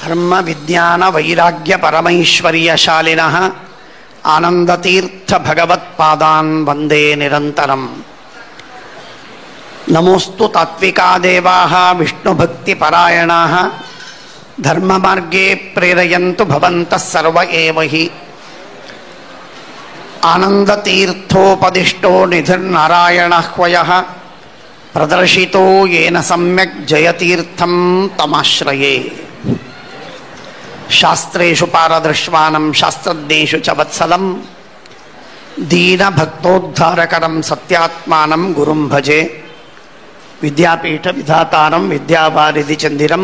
ಧರ್ಮ ವಿಜ್ಞಾನ ವೈರಾಗ್ಯ ಪರಮೈಶ್ವರ್ಯಶಾಲಿನಃ ಆನಂದತೀರ್ಥ ಭಗವತ್ಪಾದಾನ್ ವಂದೇ ನಿರಂತರಂ. ನಮೋಸ್ತು ತಾತ್ವಿಕಾ ದೇವಾಃ ವಿಷ್ಣುಭಕ್ತಿಪರಾಯಣಾಃ ಧರ್ಮಮಾರ್ಗೇ ಪ್ರೇರಯಂತು ಭವಂತಃ ಸರ್ವ ಏವ ಹಿ. ಆನಂದತೀರ್ಥೋಪದಿಷ್ಟೋ ನಿಧಿರ್ನಾರಾಯಣಃ ಹ್ವಯಃ ಪ್ರದರ್ಶಿತೋ ಯೇನ ಸಮ್ಯಕ್ ಜಯತೀರ್ಥಂ ತಮಾಶ್ರಯೇ. ಶಾಸ್ತ್ರೇಷು ಪಾರದೃಶ್ವಾನಂ ಶಾಸ್ತ್ರಜ್ಞೇಷು ಚ ವತ್ಸಲಂ ದೀನಭಕ್ತೋದ್ಧಾರಕರಂ ಸತ್ಯಾತ್ಮಾನಂ ಗುರುಂ ಭಜೆ. ವಿದ್ಯಾಪೀಠ ವಿಧಾತಾರಂ ವಿದ್ಯಾವಾರಿಧಿ ಚಂದಿರಂ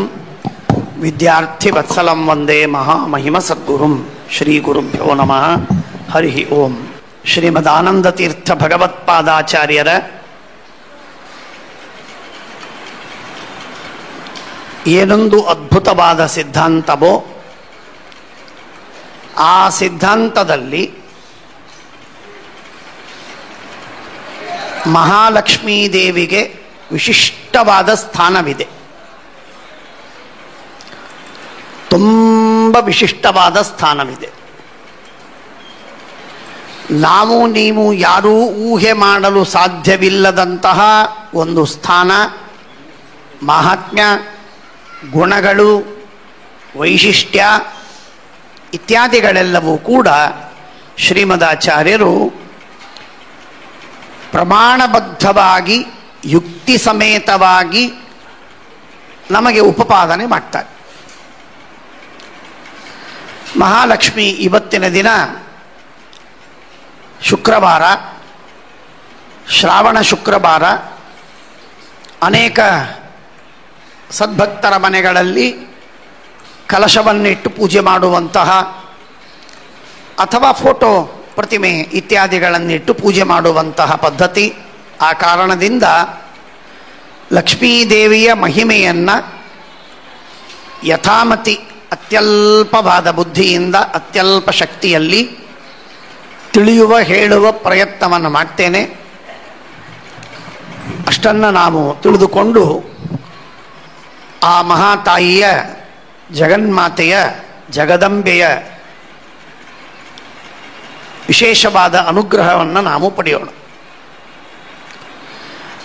ವಿದ್ಯಾರ್ಥಿ ವತ್ಸಲಂ ವಂದೇ ಮಹಾಮಹಿಮ ಸದ್ಗುರುಂ. ಶ್ರೀ ಗುರುಭ್ಯೋ ನಮಃ. ಹರಿ ಓಂ. ಶ್ರೀಮದಾನಂದತೀರ್ಥ ಭಗವತ್ಪಾದಾಚಾರ್ಯರ ಏನೊಂದು ಅದ್ಭುತವಾದ ಸಿದ್ಧಾಂತವೋ ಆ ಸಿದ್ಧಾಂತದಲ್ಲಿ ಮಹಾಲಕ್ಷ್ಮೀ ದೇವಿಗೆ ವಿಶಿಷ್ಟವಾದ ಸ್ಥಾನವಿದೆ. ತುಂಬ ವಿಶಿಷ್ಟವಾದ ಸ್ಥಾನವಿದೆ. ನಾವು ನೀವು ಯಾರೂ ಊಹೆ ಮಾಡಲು ಸಾಧ್ಯವಿಲ್ಲದಂತಹ ಒಂದು ಸ್ಥಾನ, ಮಹಾತ್ಮ್ಯ, ಗುಣಗಳು, ವೈಶಿಷ್ಟ್ಯ ಇತ್ಯಾದಿಗಳೆಲ್ಲವೂ ಕೂಡ ಶ್ರೀಮದಾಚಾರ್ಯರು ಪ್ರಮಾಣಬದ್ಧವಾಗಿ ಯುಕ್ತಿ ಸಮೇತವಾಗಿ ನಮಗೆ ಉಪಪಾದನೆ ಮಾಡ್ತಾರೆ. ಮಹಾಲಕ್ಷ್ಮಿ ಇವತ್ತಿನ ದಿನ ಶುಕ್ರವಾರ, ಶ್ರಾವಣ ಶುಕ್ರವಾರ. ಅನೇಕ ಸದ್ಭಕ್ತರ ಮನೆಗಳಲ್ಲಿ ಕಲಶವನ್ನಿಟ್ಟು ಪೂಜೆ ಮಾಡುವಂತಹ ಅಥವಾ ಫೋಟೋ ಪ್ರತಿಮೆ ಇತ್ಯಾದಿಗಳನ್ನಿಟ್ಟು ಪೂಜೆ ಮಾಡುವಂತಹ ಪದ್ಧತಿ. ಆ ಕಾರಣದಿಂದ ಲಕ್ಷ್ಮೀದೇವಿಯ ಮಹಿಮೆಯನ್ನು ಯಥಾಮತಿ ಅತ್ಯಲ್ಪವಾದ ಬುದ್ಧಿಯಿಂದ ಅತ್ಯಲ್ಪ ಶಕ್ತಿಯಲ್ಲಿ ತಿಳಿಯುವ ಹೇಳುವ ಪ್ರಯತ್ನವನ್ನು ಮಾಡ್ತೇನೆ. ಅಷ್ಟನ್ನು ನಾವು ತಿಳಿದುಕೊಂಡು ಆ ಮಹಾತಾಯಿಯ, ಜಗನ್ಮಾತೆಯ, ಜಗದಂಬೆಯ ವಿಶೇಷವಾದ ಅನುಗ್ರಹವನ್ನು ನಾವು ಪಡೆಯೋಣ.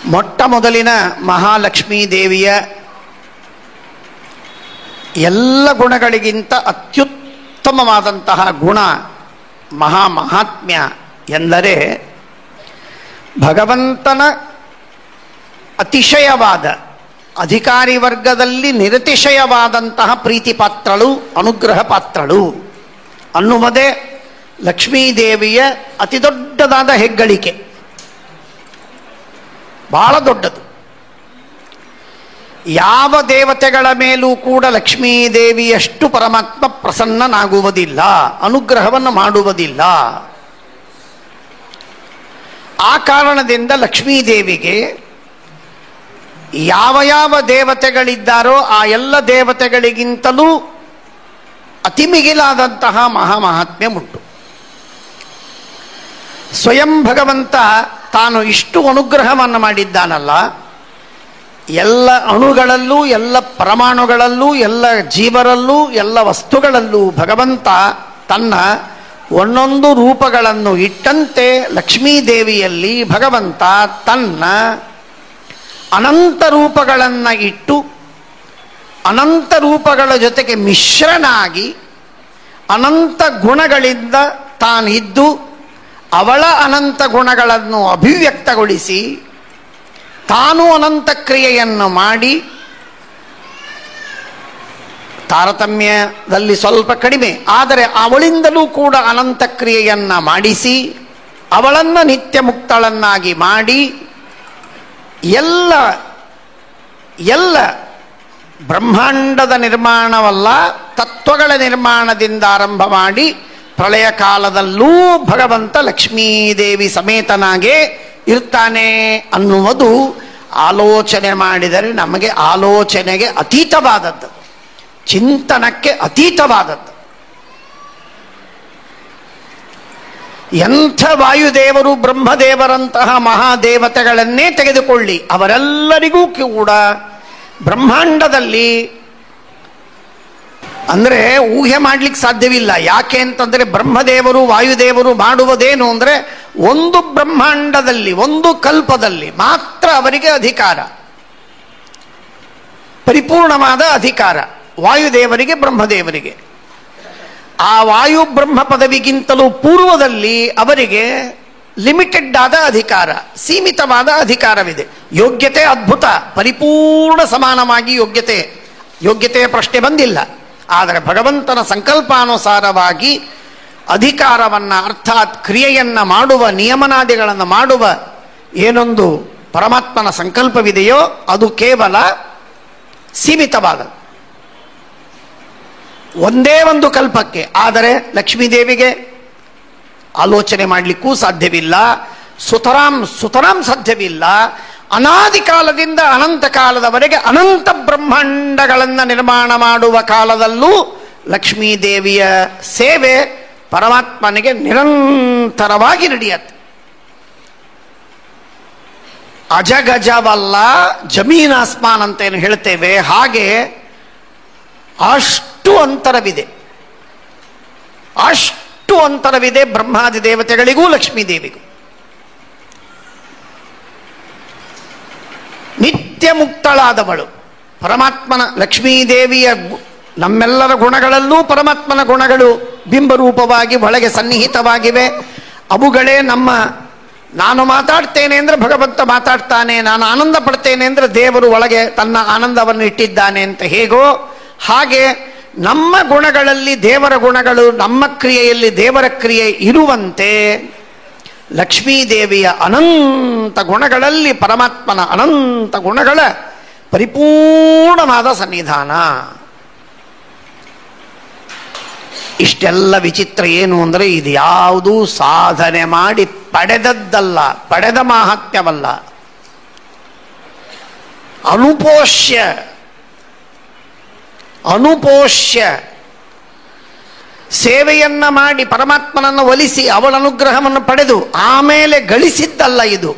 ಮೊಟ್ಟ ಮೊದಲಿನ ಮಹಾಲಕ್ಷ್ಮೀ ದೇವಿಯ ಎಲ್ಲ ಗುಣಗಳಿಗಿಂತ ಅತ್ಯುತ್ತಮವಾದಂತಹ ಗುಣ, ಮಹಾತ್ಮ್ಯ ಎಂದರೆ ಭಗವಂತನ ಅತಿಶಯವಾದ, ಅಧಿಕಾರಿ ವರ್ಗದಲ್ಲಿ ನಿರತಿಶಯವಾದಂತಹ ಪ್ರೀತಿ ಪಾತ್ರಳು, ಅನುಗ್ರಹ ಪಾತ್ರಳು ಅನ್ನುವುದೇ ಲಕ್ಷ್ಮೀದೇವಿಯ ಅತಿ ದೊಡ್ಡದಾದ ಹೆಗ್ಗಳಿಕೆ. ಬಹಳ ದೊಡ್ಡದು. ಯಾವ ದೇವತೆಗಳ ಮೇಲೂ ಕೂಡ ಲಕ್ಷ್ಮೀದೇವಿಯಷ್ಟು ಪರಮಾತ್ಮ ಪ್ರಸನ್ನನಾಗುವುದಿಲ್ಲ, ಅನುಗ್ರಹವನ್ನು ಮಾಡುವುದಿಲ್ಲ. ಆ ಕಾರಣದಿಂದ ಲಕ್ಷ್ಮೀದೇವಿಗೆ ಯಾವ ಯಾವ ದೇವತೆಗಳಿದ್ದಾರೋ ಆ ಎಲ್ಲ ದೇವತೆಗಳಿಗಿಂತಲೂ ಅತಿ ಮಿಗಿಲಾದಂತಹ ಮಹಾತ್ಮ್ಯ ಉಂಟು. ಸ್ವಯಂ ಭಗವಂತ ತಾನು ಇಷ್ಟು ಅನುಗ್ರಹವನ್ನು ಮಾಡಿದ್ದಾನಲ್ಲ, ಎಲ್ಲ ಅಣುಗಳಲ್ಲೂ, ಎಲ್ಲ ಪರಮಾಣುಗಳಲ್ಲೂ, ಎಲ್ಲ ಜೀವರಲ್ಲೂ, ಎಲ್ಲ ವಸ್ತುಗಳಲ್ಲೂ ಭಗವಂತ ತನ್ನ ಒಂದೊಂದು ರೂಪಗಳನ್ನು ಇಟ್ಟಂತೆ ಲಕ್ಷ್ಮೀದೇವಿಯಲ್ಲಿ ಭಗವಂತ ತನ್ನ ಅನಂತ ರೂಪಗಳನ್ನು ಇಟ್ಟು, ಅನಂತ ರೂಪಗಳ ಜೊತೆಗೆ ಮಿಶ್ರನಾಗಿ ಅನಂತ ಗುಣಗಳಿಂದ ತಾನಿದ್ದು ಅವಳ ಅನಂತ ಗುಣಗಳನ್ನು ಅಭಿವ್ಯಕ್ತಗೊಳಿಸಿ ತಾನು ಅನಂತ ಕ್ರಿಯೆಯನ್ನು ಮಾಡಿ, ತಾರತಮ್ಯದಲ್ಲಿ ಸ್ವಲ್ಪ ಕಡಿಮೆ ಆದರೆ ಅವಳಿಂದಲೂ ಕೂಡ ಅನಂತ ಕ್ರಿಯೆಯನ್ನು ಮಾಡಿಸಿ ಅವಳನ್ನು ನಿತ್ಯ ಮುಕ್ತಳನ್ನಾಗಿ ಮಾಡಿ ಎಲ್ಲ ಬ್ರಹ್ಮಾಂಡದ ನಿರ್ಮಾಣವಲ್ಲ, ತತ್ವಗಳ ನಿರ್ಮಾಣದಿಂದ ಆರಂಭ ಮಾಡಿ ಪ್ರಳಯ ಕಾಲದಲ್ಲೂ ಭಗವಂತ ಲಕ್ಷ್ಮೀದೇವಿ ಸಮೇತನಾಗೇ ಇರ್ತಾನೆ ಅನ್ನುವುದು ಆಲೋಚನೆ ಮಾಡಿದರೆ ನಮಗೆ ಆಲೋಚನೆಗೆ ಅತೀತವಾದದ್ದು, ಚಿಂತನಕ್ಕೆ ಅತೀತವಾದದ್ದು. ಎಂಥ ವಾಯುದೇವರು, ಬ್ರಹ್ಮದೇವರಂತಹ ಮಹಾದೇವತೆಗಳನ್ನೇ ತೆಗೆದುಕೊಳ್ಳಿ, ಅವರೆಲ್ಲರಿಗೂ ಕೂಡ ಬ್ರಹ್ಮಾಂಡದಲ್ಲಿ ಅಂದರೆ ಊಹೆ ಮಾಡಲಿಕ್ಕೆ ಸಾಧ್ಯವಿಲ್ಲ. ಯಾಕೆ ಅಂತಂದರೆ ಬ್ರಹ್ಮದೇವರು ವಾಯುದೇವರು ಮಾಡುವುದೇನು ಅಂದರೆ ಒಂದು ಬ್ರಹ್ಮಾಂಡದಲ್ಲಿ ಒಂದು ಕಲ್ಪದಲ್ಲಿ ಮಾತ್ರ ಅವರಿಗೆ ಅಧಿಕಾರ, ಪರಿಪೂರ್ಣವಾದ ಅಧಿಕಾರ ವಾಯುದೇವರಿಗೆ ಬ್ರಹ್ಮದೇವರಿಗೆ. ಆ ವಾಯು ಬ್ರಹ್ಮ ಪದವಿಗಿಂತಲೂ ಪೂರ್ವದಲ್ಲಿ ಅವರಿಗೆ ಲಿಮಿಟೆಡ್ ಆದ ಅಧಿಕಾರ, ಸೀಮಿತವಾದ ಅಧಿಕಾರವಿದೆ. ಯೋಗ್ಯತೆ ಅದ್ಭುತ, ಪರಿಪೂರ್ಣ ಸಮಾನವಾಗಿ ಯೋಗ್ಯತೆಯ ಪ್ರಶ್ನೆ ಬಂದಿಲ್ಲ. ಆದರೆ ಭಗವಂತನ ಸಂಕಲ್ಪಾನುಸಾರವಾಗಿ ಅಧಿಕಾರವನ್ನು ಅರ್ಥಾತ್ ಕ್ರಿಯೆಯನ್ನು ಮಾಡುವ, ನಿಯಮನಾದಿಗಳನ್ನು ಮಾಡುವ ಏನೊಂದು ಪರಮಾತ್ಮನ ಸಂಕಲ್ಪವಿದೆಯೋ ಅದು ಕೇವಲ ಸೀಮಿತವಾದದ್ದು, ಒಂದೇ ಒಂದು ಕಲ್ಪಕ್ಕೆ. ಆದರೆ ಲಕ್ಷ್ಮೀದೇವಿಗೆ ಆಲೋಚನೆ ಮಾಡಲಿಕ್ಕೂ ಸಾಧ್ಯವಿಲ್ಲ, ಸುತರಾಂ ಸಾಧ್ಯವಿಲ್ಲ. ಅನಾದಿ ಕಾಲದಿಂದ ಅನಂತ ಕಾಲದವರೆಗೆ ಅನಂತ ಬ್ರಹ್ಮಾಂಡಗಳನ್ನು ನಿರ್ಮಾಣ ಮಾಡುವ ಕಾಲದಲ್ಲೂ ಲಕ್ಷ್ಮೀದೇವಿಯ ಸೇವೆ ಪರಮಾತ್ಮನಿಗೆ ನಿರಂತರವಾಗಿ ನಡೆಯುತ್ತೆ. ಅಜಗಜವಲ್ಲ ಜಮೀನ್ ಆಸ್ಮಾನ್ ಅಂತೇನು ಹೇಳ್ತೇವೆ, ಹಾಗೆ ಅಷ್ಟು ಅಂತರವಿದೆ, ಅಷ್ಟು ಅಂತರವಿದೆ ಬ್ರಹ್ಮಾದಿ ದೇವತೆಗಳಿಗೂ ಲಕ್ಷ್ಮೀದೇವಿಗೂ. ನಿತ್ಯ ಮುಕ್ತಳಾದವಳು ಪರಮಾತ್ಮನ ಲಕ್ಷ್ಮೀದೇವಿಯ ನಮ್ಮೆಲ್ಲರ ಗುಣಗಳಲ್ಲೂ ಪರಮಾತ್ಮನ ಗುಣಗಳು ಬಿಂಬರೂಪವಾಗಿ ಒಳಗೆ ಸನ್ನಿಹಿತವಾಗಿವೆ. ಅವುಗಳೇ ನಾನು ಮಾತಾಡ್ತೇನೆ ಅಂದರೆ ಭಗವಂತ ಮಾತಾಡ್ತಾನೆ, ನಾನು ಆನಂದ ಪಡ್ತೇನೆ ಅಂದರೆ ದೇವರು ಒಳಗೆ ತನ್ನ ಆನಂದವನ್ನು ಇಟ್ಟಿದ್ದಾನೆ ಅಂತ ಹೇಗೋ ಹಾಗೆ ನಮ್ಮ ಗುಣಗಳಲ್ಲಿ ದೇವರ ಗುಣಗಳು, ನಮ್ಮ ಕ್ರಿಯೆಯಲ್ಲಿ ದೇವರ ಕ್ರಿಯೆ ಇರುವಂತೆ ಲಕ್ಷ್ಮೀದೇವಿಯ ಅನಂತ ಗುಣಗಳಲ್ಲಿ ಪರಮಾತ್ಮನ ಅನಂತ ಗುಣಗಳ ಪರಿಪೂರ್ಣವಾದ ಸನ್ನಿಧಾನ. ಇಷ್ಟೆಲ್ಲ ವಿಚಿತ್ರ ಏನು ಅಂದರೆ ಇದು ಯಾವುದೂ ಸಾಧನೆ ಮಾಡಿ ಪಡೆದದ್ದಲ್ಲ, ಪಡೆದ ಮಾಹಾತ್ಮ್ಯವಲ್ಲ. ಅನುಪೋಷ್ಯ ಸೇವೆಯನ್ನ ಮಾಡಿ ಪರಮಾತ್ಮನನ್ನು ಒಲಿಸಿ ಅವಳ ಅನುಗ್ರಹವನ್ನು ಪಡೆದು ಆಮೇಲೆ ಗಳಿಸಿದ್ದಲ್ಲ ಇದು.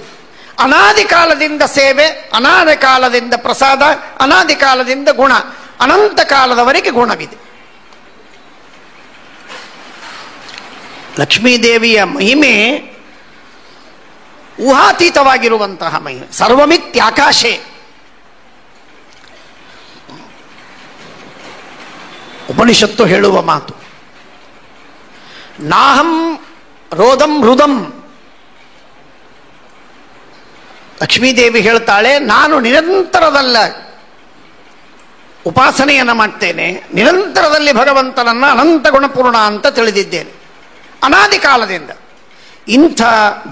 ಅನಾದಿ ಕಾಲದಿಂದ ಸೇವೆ, ಅನಾದಿ ಕಾಲದಿಂದ ಪ್ರಸಾದ, ಅನಾದಿ ಕಾಲದಿಂದ ಗುಣ, ಅನಂತ ಕಾಲದವರೆಗೆ ಗುಣವಿದೆ. ಲಕ್ಷ್ಮೀದೇವಿಯ ಮಹಿಮೆ ಊಹಾತೀತವಾಗಿರುವಂತಹ ಮಹಿಮೆ. ಸರ್ವಮಿತ್ಯಾಕಾಶೆ. ಉಪನಿಷತ್ತು ಹೇಳುವ ಮಾತು, ನಾಹಂ ರೋದಂ ಹೃದಂ. ಲಕ್ಷ್ಮೀದೇವಿ ಹೇಳ್ತಾಳೆ, ನಾನು ನಿರಂತರದಲ್ಲ ಉಪಾಸನೆಯನ್ನು ಮಾಡ್ತೇನೆ, ನಿರಂತರದಲ್ಲಿ ಭಗವಂತನನ್ನು ಅನಂತ ಗುಣಪೂರ್ಣ ಅಂತ ತಿಳಿದಿದ್ದೇನೆ ಅನಾದಿ ಕಾಲದಿಂದ. ಇಂಥ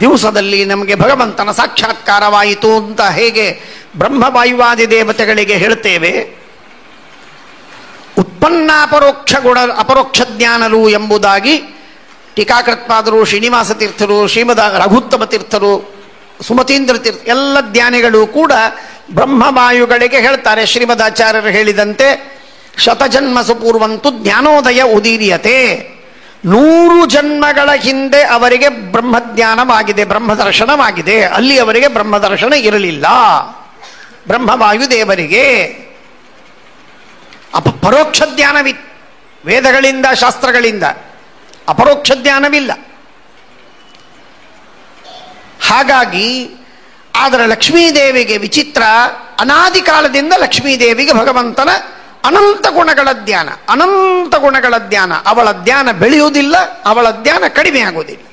ದಿವಸದಲ್ಲಿ ನಮಗೆ ಭಗವಂತನ ಸಾಕ್ಷಾತ್ಕಾರವಾಯಿತು ಅಂತ ಹೇಗೆ ಬ್ರಹ್ಮವಾಯುವಾದಿ ದೇವತೆಗಳಿಗೆ ಹೇಳ್ತೇವೆ, ಉತ್ಪನ್ನಾಪರೋಕ್ಷ ಗುಣ ಅಪರೋಕ್ಷ ಜ್ಞಾನರು ಎಂಬುದಾಗಿ ಟೀಕಾಕೃತ್ಪಾದರು, ಶ್ರೀನಿವಾಸ ತೀರ್ಥರು, ಶ್ರೀಮದ ರಘುತ್ತಮ ತೀರ್ಥರು, ಸುಮತೀಂದ್ರ ತೀರ್ಥ ಎಲ್ಲ ಜ್ಞಾನಿಗಳು ಕೂಡ ಬ್ರಹ್ಮವಾಯುಗಳಿಗೆ ಹೇಳ್ತಾರೆ. ಶ್ರೀಮದಾಚಾರ್ಯರು ಹೇಳಿದಂತೆ ಶತಜನ್ಮ ಸುಪೂರ್ವಂತು ಜ್ಞಾನೋದಯ ಉದೀರ್ಯತೆ. 100 ಜನ್ಮಗಳ ಹಿಂದೆ ಅವರಿಗೆ ಬ್ರಹ್ಮಜ್ಞಾನವಾಗಿದೆ, ಬ್ರಹ್ಮದರ್ಶನವಾಗಿದೆ. ಅಲ್ಲಿ ಅವರಿಗೆ ಬ್ರಹ್ಮದರ್ಶನ ಇರಲಿಲ್ಲ ಬ್ರಹ್ಮವಾಯುದೇವರಿಗೆ. ಪರೋಕ್ಷ ಜ್ಞಾನವಿತ್ತು ವೇದಗಳಿಂದ ಶಾಸ್ತ್ರಗಳಿಂದ, ಅಪರೋಕ್ಷ ಜ್ಞಾನವಿಲ್ಲ. ಹಾಗಾಗಿ ಆದರೆ ಲಕ್ಷ್ಮೀದೇವಿಗೆ ವಿಚಿತ್ರ, ಅನಾದಿ ಕಾಲದಿಂದ ಲಕ್ಷ್ಮೀದೇವಿಗೆ ಭಗವಂತನ ಅನಂತ ಗುಣಗಳ ಧ್ಯಾನ, ಅನಂತ ಗುಣಗಳ ಧ್ಯಾನ. ಅವಳ ಧ್ಯಾನ ಬೆಳೆಯುವುದಿಲ್ಲ, ಅವಳ ಧ್ಯಾನ ಕಡಿಮೆ ಆಗುವುದಿಲ್ಲ.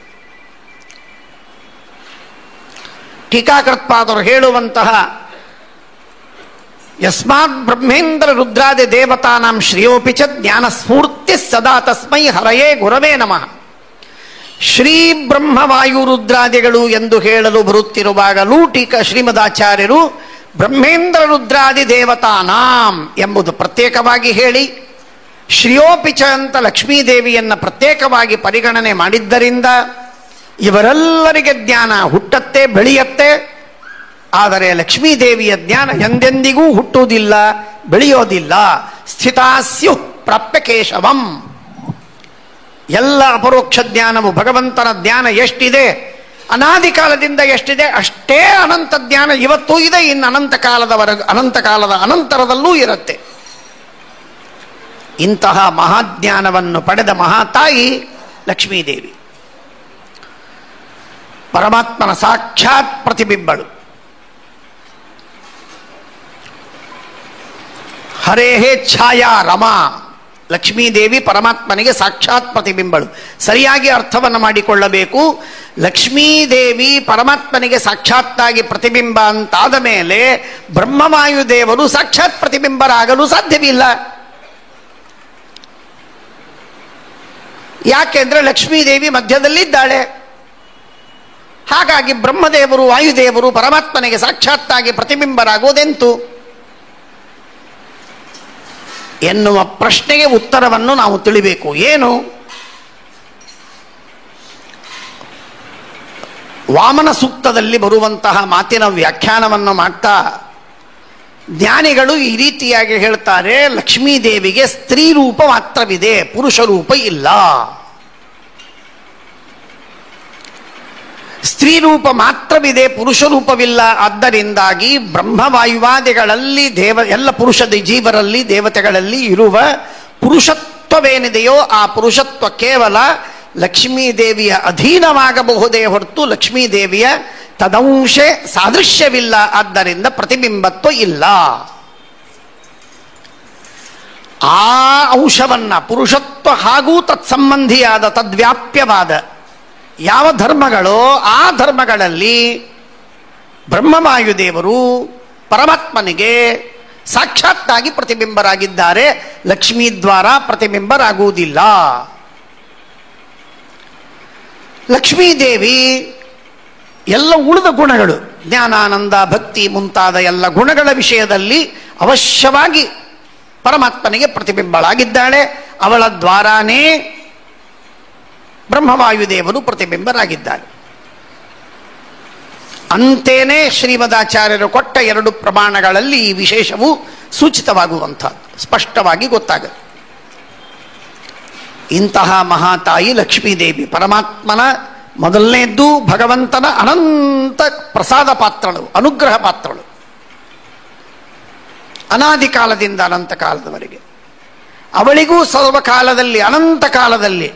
ಟೀಕಾಕೃತ್ಪಾದರು ಹೇಳುವಂತಹ ಯಸ್ಮಾತ್ ಬ್ರಹ್ಮೇಂದ್ರ ರುದ್ರಾದಿ ದೇವತಾನಾಂ ಶ್ರೇಯೋಪಿ ಚ ಜ್ಞಾನ ಸ್ಫೂರ್ತಿ ಸದಾ ತಸ್ಮೈ ಹರಯೇ ಗುರವೇ ನಮಃ. ಶ್ರೀ ಬ್ರಹ್ಮವಾಯು ರುದ್ರಾದಿಗಳು ಎಂದು ಹೇಳಲು ಬರುತ್ತಿರುವಾಗಲೂ ಶ್ರೀಮದಾಚಾರ್ಯರು ಬ್ರಹ್ಮೇಂದ್ರ ರುದ್ರಾದಿ ದೇವತಾನಾಂ ಎಂಬುದು ಪ್ರತ್ಯೇಕವಾಗಿ ಹೇಳಿ, ಶ್ರೇಯೋಪಿಚ ಅಂತ ಲಕ್ಷ್ಮೀದೇವಿಯನ್ನು ಪ್ರತ್ಯೇಕವಾಗಿ ಪರಿಗಣನೆ ಮಾಡಿದ್ದರಿಂದ ಇವರೆಲ್ಲರಿಗೆ ಜ್ಞಾನ ಹುಟ್ಟತ್ತೆ, ಬೆಳೆಯತ್ತೆ. ಆದರೆ ಲಕ್ಷ್ಮೀದೇವಿಯ ಜ್ಞಾನ ಎಂದೆಂದಿಗೂ ಹುಟ್ಟುವುದಿಲ್ಲ, ಬೆಳೆಯೋದಿಲ್ಲ. ಸ್ಥಿತಾಸ್ಯು ಪ್ರಾಪ್ಯ ಕೇಶವಂ. ಎಲ್ಲ ಅಪರೋಕ್ಷ ಜ್ಞಾನವು ಭಗವಂತನ ಜ್ಞಾನ ಎಷ್ಟಿದೆ, ಅನಾದಿ ಕಾಲದಿಂದ ಎಷ್ಟಿದೆ ಅಷ್ಟೇ ಅನಂತ ಜ್ಞಾನ ಇವತ್ತೂ ಇದೆ, ಇನ್ನು ಅನಂತ ಕಾಲದ ಅನಂತರದಲ್ಲೂ ಇರುತ್ತೆ. ಇಂತಹ ಮಹಾಜ್ಞಾನವನ್ನು ಪಡೆದ ಮಹಾತಾಯಿ ಲಕ್ಷ್ಮೀದೇವಿ, ಪರಮಾತ್ಮನ ಸಾಕ್ಷಾತ್ ಪ್ರತಿಬಿಂಬಳು. ಹರೇಹೇ ಛಾಯಾ ರಮಾ, ಲಕ್ಷ್ಮೀದೇವಿ ಪರಮಾತ್ಮನಿಗೆ ಸಾಕ್ಷಾತ್ ಪ್ರತಿಬಿಂಬಳು. ಸರಿಯಾಗಿ ಅರ್ಥವನ್ನು ಮಾಡಿಕೊಳ್ಳಬೇಕು. ಲಕ್ಷ್ಮೀದೇವಿ ಪರಮಾತ್ಮನಿಗೆ ಸಾಕ್ಷಾತ್ತಾಗಿ ಪ್ರತಿಬಿಂಬ ಅಂತಾದ ಮೇಲೆ ಬ್ರಹ್ಮವಾಯುದೇವರು ಸಾಕ್ಷಾತ್ ಪ್ರತಿಬಿಂಬರಾಗಲು ಸಾಧ್ಯವಿಲ್ಲ. ಯಾಕೆಂದ್ರೆ ಲಕ್ಷ್ಮೀದೇವಿ ಮಧ್ಯದಲ್ಲಿದ್ದಾಳೆ. ಹಾಗಾಗಿ ಬ್ರಹ್ಮದೇವರು ವಾಯುದೇವರು ಪರಮಾತ್ಮನಿಗೆ ಸಾಕ್ಷಾತ್ತಾಗಿ ಪ್ರತಿಬಿಂಬರಾಗುವುದೆಂತು ಎನ್ನುವ ಪ್ರಶ್ನೆಗೆ ಉತ್ತರವನ್ನು ನಾವು ತಿಳಿಬೇಕು. ಏನು? ವಾಮನ ಸೂಕ್ತದಲ್ಲಿ ಬರುವಂತಹ ಮಾತಿನ ವ್ಯಾಖ್ಯಾನವನ್ನು ಮಾಡ್ತಾ ಜ್ಞಾನಿಗಳು ಈ ರೀತಿಯಾಗಿ ಹೇಳ್ತಾರೆ, ಲಕ್ಷ್ಮೀದೇವಿಗೆ ಸ್ತ್ರೀ ರೂಪ ಮಾತ್ರವಿದೆ, ಪುರುಷ ರೂಪ ಇಲ್ಲ. ಸ್ತ್ರೀ ರೂಪ ಮಾತ್ರವಿದೆ, ಪುರುಷ ರೂಪವಿಲ್ಲ. ಆದ್ದರಿಂದಾಗಿ ಬ್ರಹ್ಮವಾಯುವಾದಿಗಳಲ್ಲಿ ಎಲ್ಲ ಪುರುಷ ಜೀವರಲ್ಲಿ ದೇವತೆಗಳಲ್ಲಿ ಇರುವ ಪುರುಷತ್ವವೇನಿದೆಯೋ ಆ ಪುರುಷತ್ವ ಕೇವಲ ಲಕ್ಷ್ಮೀದೇವಿಯ ಅಧೀನವಾಗಬಹುದೇ ಹೊರತು ಲಕ್ಷ್ಮೀದೇವಿಯ ತದಂಶೆ ಸಾದೃಶ್ಯವಿಲ್ಲ. ಆದ್ದರಿಂದ ಪ್ರತಿಬಿಂಬತ್ವ ಇಲ್ಲ. ಆ ಅಂಶವನ್ನ ಪುರುಷತ್ವ ಹಾಗೂ ತತ್ಸಂಬಂಧಿಯಾದ ತದ್ವ್ಯಾಪ್ಯವಾದ ಯಾವ ಧರ್ಮಗಳೋ ಆ ಧರ್ಮಗಳಲ್ಲಿ ಬ್ರಹ್ಮವಾಯುದೇವರು ಪರಮಾತ್ಮನಿಗೆ ಸಾಕ್ಷಾತ್ತಾಗಿ ಪ್ರತಿಬಿಂಬರಾಗಿದ್ದಾರೆ. ಲಕ್ಷ್ಮೀ ದ್ವಾರ ಪ್ರತಿಬಿಂಬರಾಗುವುದಿಲ್ಲ. ಲಕ್ಷ್ಮೀದೇವಿ ಎಲ್ಲ ಉಳಿದ ಗುಣಗಳು, ಜ್ಞಾನಾನಂದ ಭಕ್ತಿ ಮುಂತಾದ ಎಲ್ಲ ಗುಣಗಳ ವಿಷಯದಲ್ಲಿ ಅವಶ್ಯವಾಗಿ ಪರಮಾತ್ಮನಿಗೆ ಪ್ರತಿಬಿಂಬಳಾಗಿದ್ದಾಳೆ. ಅವಳ ದ್ವಾರಾನೇ ಬ್ರಹ್ಮವಾಯುದೇವರು ಪ್ರತಿಬಿಂಬರಾಗಿದ್ದಾರೆ. ಅಂತೇನೆ ಶ್ರೀಮದಾಚಾರ್ಯರು ಕೊಟ್ಟ 2 ಪ್ರಮಾಣಗಳಲ್ಲಿ ಈ ವಿಶೇಷವು ಸೂಚಿತವಾಗುವಂಥದ್ದು ಸ್ಪಷ್ಟವಾಗಿ ಗೊತ್ತಾಗುತ್ತೆ. ಇಂತಹ ಮಹಾತಾಯಿ ಲಕ್ಷ್ಮೀದೇವಿ ಪರಮಾತ್ಮನ ಮೊದಲನೇದ್ದು ಭಗವಂತನ ಅನಂತ ಪ್ರಸಾದ ಪಾತ್ರಳು, ಅನುಗ್ರಹ ಪಾತ್ರಳು. ಅನಾದಿ ಕಾಲದಿಂದ ಅನಂತ ಕಾಲದವರೆಗೆ ಅವಳಿಗೂ ಸರ್ವಕಾಲದಲ್ಲಿ ಅನಂತ ಕಾಲದಲ್ಲಿ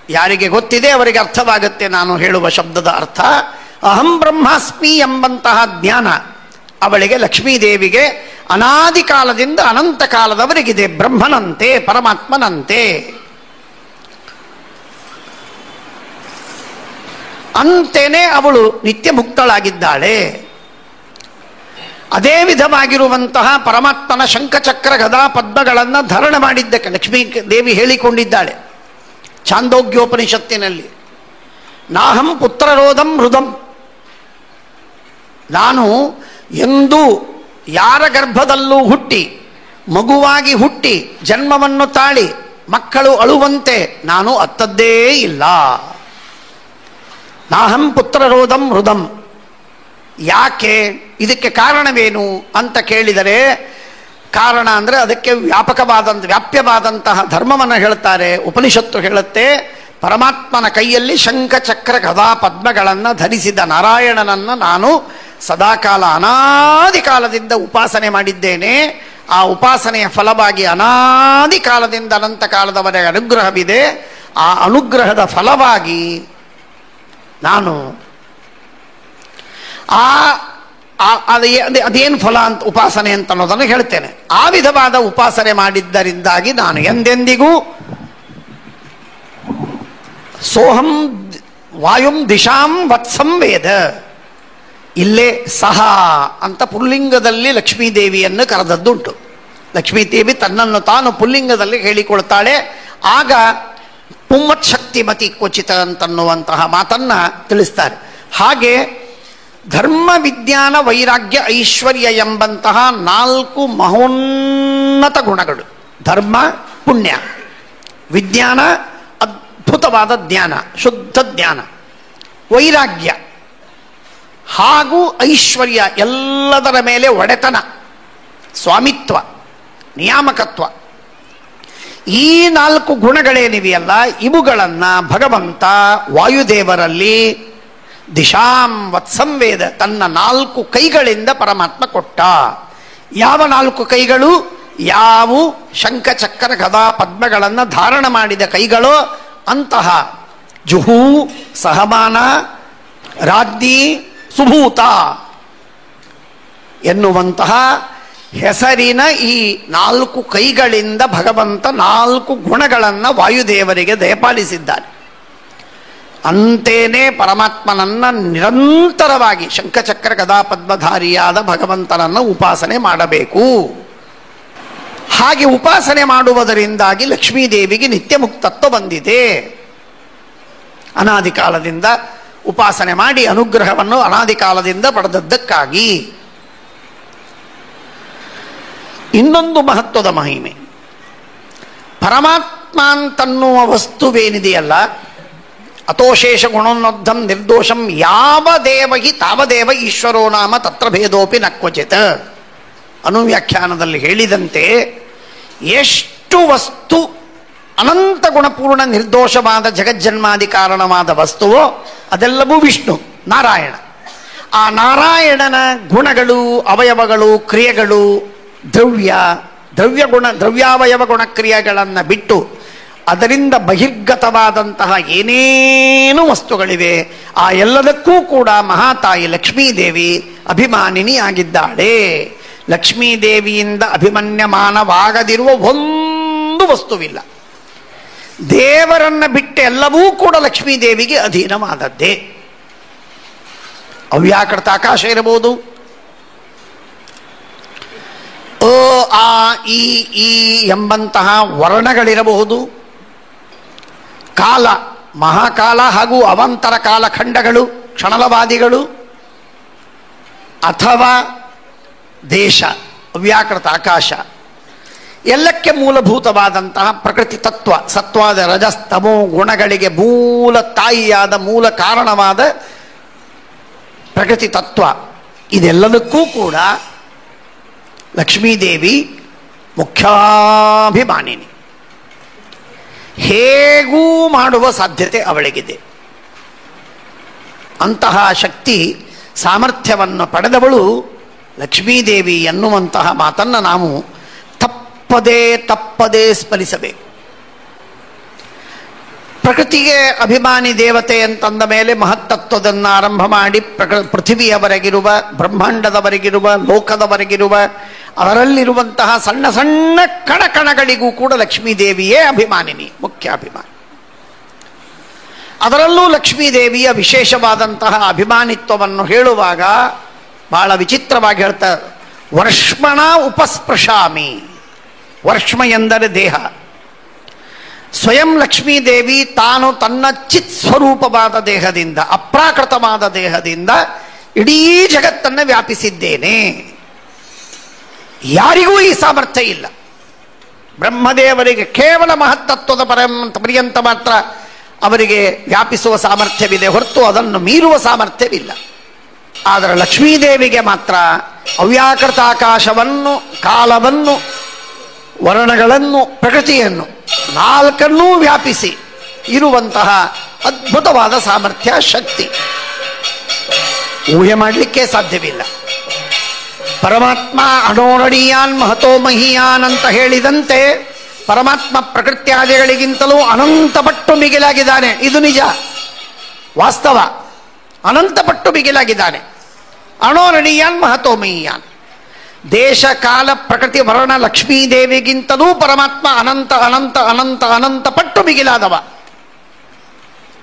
ಯಾರಿಗೆ ಗೊತ್ತಿದೆ ಅವರಿಗೆ ಅರ್ಥವಾಗುತ್ತೆ ನಾನು ಹೇಳುವ ಶಬ್ದದ ಅರ್ಥ. ಅಹಂ ಬ್ರಹ್ಮಾಸ್ಮಿ ಎಂಬಂತಹ ಜ್ಞಾನ ಅವಳಿಗೆ ಲಕ್ಷ್ಮೀದೇವಿಗೆ ಅನಾದಿ ಕಾಲದಿಂದ ಅನಂತ ಕಾಲದವರೆಗಿದೆ. ಬ್ರಹ್ಮನಂತೆ ಪರಮಾತ್ಮನಂತೆ. ಅಂತೇನೆ ಅವಳು ನಿತ್ಯ ಮುಕ್ತಳಾಗಿದ್ದಾಳೆ. ಅದೇ ವಿಧವಾಗಿರುವಂತಹ ಪರಮಾತ್ಮನ ಶಂಖಚಕ್ರ ಗದಾ ಪದ್ಮಗಳನ್ನು ಧಾರಣ ಮಾಡಿದ್ದಕ್ಕೆ ಲಕ್ಷ್ಮೀ ದೇವಿ ಹೇಳಿಕೊಂಡಿದ್ದಾಳೆ ಛಾಂದೋಗ್ಯೋಪನಿಷತ್ತಿನಲ್ಲಿ. ನಾಹಂ ಪುತ್ರರೋಧಂ ಹೃದಂ, ನಾನು ಎಂದೂ ಯಾರ ಗರ್ಭದಲ್ಲೂ ಹುಟ್ಟಿ ಮಗುವಾಗಿ ಹುಟ್ಟಿ ಜನ್ಮವನ್ನು ತಾಳಿ ಮಕ್ಕಳು ಅಳುವಂತೆ ನಾನು ಅತ್ತದ್ದೇ ಇಲ್ಲ. ನಾಹಂ ಪುತ್ರರೋಧಂ ಹೃದಂ. ಯಾಕೆ? ಇದಕ್ಕೆ ಕಾರಣವೇನು ಅಂತ ಕೇಳಿದರೆ, ಕಾರಣ ಅಂದರೆ ಅದಕ್ಕೆ ವ್ಯಾಪ್ಯವಾದಂತಹ ಧರ್ಮವನ್ನು ಹೇಳ್ತಾರೆ. ಉಪನಿಷತ್ತು ಹೇಳುತ್ತೆ, ಪರಮಾತ್ಮನ ಕೈಯಲ್ಲಿ ಶಂಖಚಕ್ರ ಗದಾ ಪದ್ಮಗಳನ್ನು ಧರಿಸಿದ ನಾರಾಯಣನನ್ನು ನಾನು ಸದಾಕಾಲ ಅನಾದಿ ಕಾಲದಿಂದ ಉಪಾಸನೆ ಮಾಡಿದ್ದೇನೆ. ಆ ಉಪಾಸನೆಯ ಫಲವಾಗಿ ಅನಾದಿ ಕಾಲದಿಂದ ಅನಂತ ಕಾಲದವರೆಗೆ ಅನುಗ್ರಹವಿದೆ. ಆ ಅನುಗ್ರಹದ ಫಲವಾಗಿ ನಾನು ಅದೇನು ಫಲ ಅಂತ ಉಪಾಸನೆ ಅಂತ ಅನ್ನೋದನ್ನು ಹೇಳ್ತೇನೆ. ಆ ವಿಧವಾದ ಉಪಾಸನೆ ಮಾಡಿದ್ದರಿಂದಾಗಿ ನಾನು ಎಂದೆಂದಿಗೂ ಸೋಹಂ ವಾಯುಂ ದಿಶಾಂ ವತ್ಸಂ ವೇದ. ಇಲ್ಲೇ ಸಹ ಅಂತ ಪುಲ್ಲಿಂಗದಲ್ಲಿ ಲಕ್ಷ್ಮೀದೇವಿಯನ್ನು ಕರೆದದ್ದುಂಟು. ಲಕ್ಷ್ಮೀದೇವಿ ತನ್ನನ್ನು ತಾನು ಪುಲ್ಲಿಂಗದಲ್ಲಿ ಹೇಳಿಕೊಳ್ತಾಳೆ. ಆಗ ಪುಮ್ಮತ್ಶಕ್ತಿಮತಿ ಕ್ವಚಿತ ಅಂತನ್ನುವಂತಹ ಮಾತನ್ನ ತಿಳಿಸ್ತಾರೆ. ಹಾಗೆ ಧರ್ಮ ವಿಜ್ಞಾನ ವೈರಾಗ್ಯ ಐಶ್ವರ್ಯ ಎಂಬಂತಹ 4 ಮಹೋನ್ನತ ಗುಣಗಳು, ಧರ್ಮ ಪುಣ್ಯ, ವಿಜ್ಞಾನ ಅದ್ಭುತವಾದ ಜ್ಞಾನ, ಶುದ್ಧ ಜ್ಞಾನ, ವೈರಾಗ್ಯ ಹಾಗೂ ಐಶ್ವರ್ಯ, ಎಲ್ಲದರ ಮೇಲೆ ಒಡೆತನ, ಸ್ವಾಮಿತ್ವ, ನಿಯಾಮಕತ್ವ, ಈ 4 ಗುಣಗಳೇನಿವೆಯಲ್ಲ ಇವುಗಳನ್ನು ಭಗವಂತ ವಾಯುದೇವರಲ್ಲಿ ದಿಶಾಂ ವತ್ಸಂವೇದ ತನ್ನ 4 ಕೈಗಳಿಂದ ಪರಮಾತ್ಮ ಕೊಟ್ಟ. ಯಾವ 4 ಕೈಗಳು? ಯಾವು ಶಂಖಚಕ್ರ ಗದಾ ಪದ್ಮಗಳನ್ನು ಧಾರಣ ಮಾಡಿದ ಕೈಗಳೋ ಅಂತಹ ಜುಹೂ ಸಹಮಾನ ರಾಜ್ಞಿ ಸುಭೂತ ಎನ್ನುವಂತಹ ಹೆಸರಿನ ಈ 4 ಕೈಗಳಿಂದ ಭಗವಂತ 4 ಗುಣಗಳನ್ನು ವಾಯುದೇವರಿಗೆ ದಯಪಾಲಿಸಿದ್ದಾನೆ. ಅಂತೇನೆ ಪರಮಾತ್ಮನನ್ನ ನಿರಂತರವಾಗಿ ಶಂಖಚಕ್ರ ಗದಾಪದ್ಮಧಾರಿಯಾದ ಭಗವಂತನನ್ನು ಉಪಾಸನೆ ಮಾಡಬೇಕು. ಹಾಗೆ ಉಪಾಸನೆ ಮಾಡುವುದರಿಂದಾಗಿ ಲಕ್ಷ್ಮೀದೇವಿಗೆ ನಿತ್ಯ ಮುಕ್ತತ್ವ ಬಂದಿದೆ. ಅನಾದಿ ಕಾಲದಿಂದ ಉಪಾಸನೆ ಮಾಡಿ ಅನುಗ್ರಹವನ್ನು ಅನಾದಿ ಕಾಲದಿಂದ ಪಡೆದದ್ದಕ್ಕಾಗಿ. ಇನ್ನೊಂದು ಮಹತ್ವದ ಮಹಿಮೆ, ಪರಮಾತ್ಮ ಅಂತನ್ನುವ ವಸ್ತುವೇನಿದೆಯಲ್ಲ, ಅತೋಶೇಷ ಗುಣೋನ್ನೋದ್ಧಂ ನಿರ್ದೋಷಂ ಯಾವ ದೇವಹಿ ತಾವದೇವ ಈಶ್ವರೋ ನಾಮ ತತ್ರ ಭೇದೋಪಿ ನ ಕ್ವಚಿತ್ ಅನುವ್ಯಾಖ್ಯಾನದಲ್ಲಿ ಹೇಳಿದಂತೆ, ಎಷ್ಟು ವಸ್ತು ಅನಂತ ಗುಣಪೂರ್ಣ ನಿರ್ದೋಷವಾದ ಜಗಜ್ಜನ್ಮಾದಿ ಕಾರಣವಾದ ವಸ್ತುವೋ ಅದೆಲ್ಲವೂ ವಿಷ್ಣು ನಾರಾಯಣ. ಆ ನಾರಾಯಣನ ಗುಣಗಳು, ಅವಯವಗಳು, ಕ್ರಿಯೆಗಳು, ದ್ರವ್ಯಾವಯವ ಗುಣಕ್ರಿಯೆಗಳನ್ನು ಬಿಟ್ಟು ಅದರಿಂದ ಬಹಿರ್ಗತವಾದಂತಹ ಏನೇನು ವಸ್ತುಗಳಿವೆ ಆ ಎಲ್ಲದಕ್ಕೂ ಕೂಡ ಮಹಾತಾಯಿ ಲಕ್ಷ್ಮೀದೇವಿ ಅಭಿಮಾನಿನಿಯಾಗಿದ್ದಾಳೆ. ಲಕ್ಷ್ಮೀದೇವಿಯಿಂದ ಅಭಿಮನ್ಯಮಾನವಾಗದಿರುವ ಒಂದು ವಸ್ತುವಿಲ್ಲ. ದೇವರನ್ನ ಬಿಟ್ಟು ಎಲ್ಲವೂ ಕೂಡ ಲಕ್ಷ್ಮೀದೇವಿಗೆ ಅಧೀನವಾದದ್ದೇ. ಅವ್ಯಾಕೃತ ಆಕಾಶ ಇರಬಹುದು, ಅ ಆ ಈ ಈ ಎಂಬಂತಹ ವರ್ಣಗಳಿರಬಹುದು, ಕಾಲ ಮಹಾಕಾಲ ಹಾಗೂ ಅವಾಂತರ ಕಾಲಖಂಡಗಳು ಕ್ಷಣಲವಾದಿಗಳು, ಅಥವಾ ದೇಶ ಅವ್ಯಾಕೃತ ಆಕಾಶ, ಎಲ್ಲಕ್ಕೆ ಮೂಲಭೂತವಾದಂತಹ ಪ್ರಕೃತಿ ತತ್ವ, ಸತ್ವಾದ ರಜಸ್ತಮೋ ಗುಣಗಳಿಗೆ ಮೂಲ ತಾಯಿಯಾದ ಮೂಲ ಕಾರಣವಾದ ಪ್ರಕೃತಿ ತತ್ವ, ಇದೆಲ್ಲದಕ್ಕೂ ಕೂಡ ಲಕ್ಷ್ಮೀದೇವಿ ಮುಖ್ಯಾಭಿಮಾನಿನಿ. ಹೇಗೂ ಮಾಡುವ ಸಾಧ್ಯತೆ ಅವಳಿಗಿದೆ. ಅಂತಹ ಶಕ್ತಿ ಸಾಮರ್ಥ್ಯವನ್ನು ಪಡೆದವಳು ಲಕ್ಷ್ಮೀದೇವಿ ಎನ್ನುವಂತಹ ಮಾತನ್ನು ನಾವು ತಪ್ಪದೇ ಸ್ಮರಿಸಬೇಕು. ಪ್ರಕೃತಿಗೆ ಅಭಿಮಾನಿ ದೇವತೆ ಅಂತಂದ ಮೇಲೆ ಮಹತ್ತತ್ವದನ್ನು ಆರಂಭ ಮಾಡಿ ಪೃಥಿವಿಯವರೆಗಿರುವ, ಬ್ರಹ್ಮಾಂಡದವರೆಗಿರುವ, ಲೋಕದವರೆಗಿರುವ ಅದರಲ್ಲಿರುವಂತಹ ಸಣ್ಣ ಸಣ್ಣ ಕಣಕಣಗಳಿಗೂ ಕೂಡ ಲಕ್ಷ್ಮೀದೇವಿಯೇ ಅಭಿಮಾನಿನಿ, ಮುಖ್ಯ ಅಭಿಮಾನಿ. ಅದರಲ್ಲೂ ಲಕ್ಷ್ಮೀದೇವಿಯ ವಿಶೇಷವಾದಂತಹ ಅಭಿಮಾನಿತ್ವವನ್ನು ಹೇಳುವಾಗ ಬಹಳ ವಿಚಿತ್ರವಾಗಿ ಹೇಳ್ತಾರೆ, ವರ್ಷಮಣ ಉಪಸ್ಪೃಶಾಮಿ. ವರ್ಷಮ ಎಂದರೆ ದೇಹ. ಸ್ವಯಂ ಲಕ್ಷ್ಮೀದೇವಿ ತಾನು ತನ್ನ ಚಿತ್ ಸ್ವರೂಪವಾದ ದೇಹದಿಂದ, ಅಪ್ರಾಕೃತವಾದ ದೇಹದಿಂದ ಇಡೀ ಜಗತ್ತನ್ನು ವ್ಯಾಪಿಸಿದ್ದೇನೆ. ಯಾರಿಗೂ ಈ ಸಾಮರ್ಥ್ಯ ಇಲ್ಲ. ಬ್ರಹ್ಮದೇವರಿಗೆ ಕೇವಲ ಮಹತ್ತತ್ವದ ಪರ್ಯಂತ ಮಾತ್ರ ಅವರಿಗೆ ವ್ಯಾಪಿಸುವ ಸಾಮರ್ಥ್ಯವಿದೆ ಹೊರತು ಅದನ್ನು ಮೀರುವ ಸಾಮರ್ಥ್ಯವಿಲ್ಲ. ಆದರೆ ಲಕ್ಷ್ಮೀದೇವಿಗೆ ಮಾತ್ರ ಅವ್ಯಾಕೃತ ಆಕಾಶವನ್ನು, ಕಾಲವನ್ನು, ವರ್ಣಗಳನ್ನು, ಪ್ರಕೃತಿಯನ್ನು ನಾಲ್ಕನ್ನೂ ವ್ಯಾಪಿಸಿ ಇರುವಂತಹ ಅದ್ಭುತವಾದ ಸಾಮರ್ಥ್ಯ, ಶಕ್ತಿ ಊಹೆ ಮಾಡಲಿಕ್ಕೆ ಸಾಧ್ಯವಿಲ್ಲ. ಪರಮಾತ್ಮ ಅಣೋರಣೀಯಾನ್ ಮಹತೋ ಮಹೀಯಾನ್ ಅಂತ ಹೇಳಿದಂತೆ ಪರಮಾತ್ಮ ಪ್ರಕೃತ್ಯಾದಿಗಳಿಗಿಂತಲೂ ಅನಂತಪಟ್ಟು ಮಿಗಿಲಾಗಿದ್ದಾನೆ. ಇದು ನಿಜ, ವಾಸ್ತವ. ಅನಂತಪಟ್ಟು ಮಿಗಿಲಾಗಿದ್ದಾನೆ. ಅಣೋರಣೀಯಾನ್ ಮಹತೋ ಮಹೀಯಾನ್. ದೇಶ ಕಾಲ ಪ್ರಕೃತಿ ವರ್ಣ ಲಕ್ಷ್ಮೀದೇವಿಗಿಂತಲೂ ಪರಮಾತ್ಮ ಅನಂತ ಅನಂತ ಅನಂತ ಅನಂತ ಪಟ್ಟು ಮಿಗಿಲಾದವ,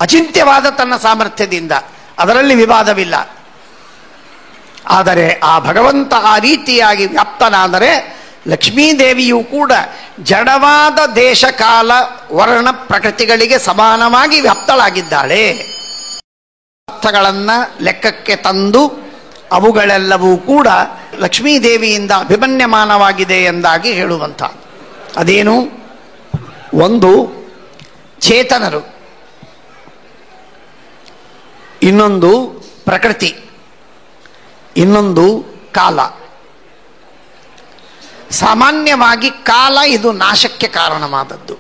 ಅಚಿಂತ್ಯವಾದ ತನ್ನ ಸಾಮರ್ಥ್ಯದಿಂದ. ಅದರಲ್ಲಿ ವಿವಾದವಿಲ್ಲ. ಆದರೆ ಆ ಭಗವಂತ ಆ ರೀತಿಯಾಗಿ ವ್ಯಾಪ್ತನಾದರೆ ಲಕ್ಷ್ಮೀದೇವಿಯೂ ಕೂಡ ಜಡವಾದ ದೇಶ ಕಾಲ ವರ್ಣ ಪ್ರಕೃತಿಗಳಿಗೆ ಸಮಾನವಾಗಿ ವ್ಯಾಪ್ತಳಾಗಿದ್ದಾಳೆ. ಅರ್ಥಗಳನ್ನು ಲೆಕ್ಕಕ್ಕೆ ತಂದು ಅವುಗಳೆಲ್ಲವೂ ಕೂಡ ಲಕ್ಷ್ಮೀದೇವಿಯಿಂದ ಅಭಿಮನ್ಯಮಾನವಾಗಿದೆ ಎಂದಾಗಿ ಹೇಳುವಂಥ. ಅದೇನು? ಒಂದು ಚೇತನರು, ಇನ್ನೊಂದು ಪ್ರಕೃತಿ, ಇನ್ನೊಂದು ಕಾಲ. ಸಾಮಾನ್ಯವಾಗಿ ಕಾಲ ಇದು ನಾಶಕ್ಕೆ ಕಾರಣವಾದದ್ದು.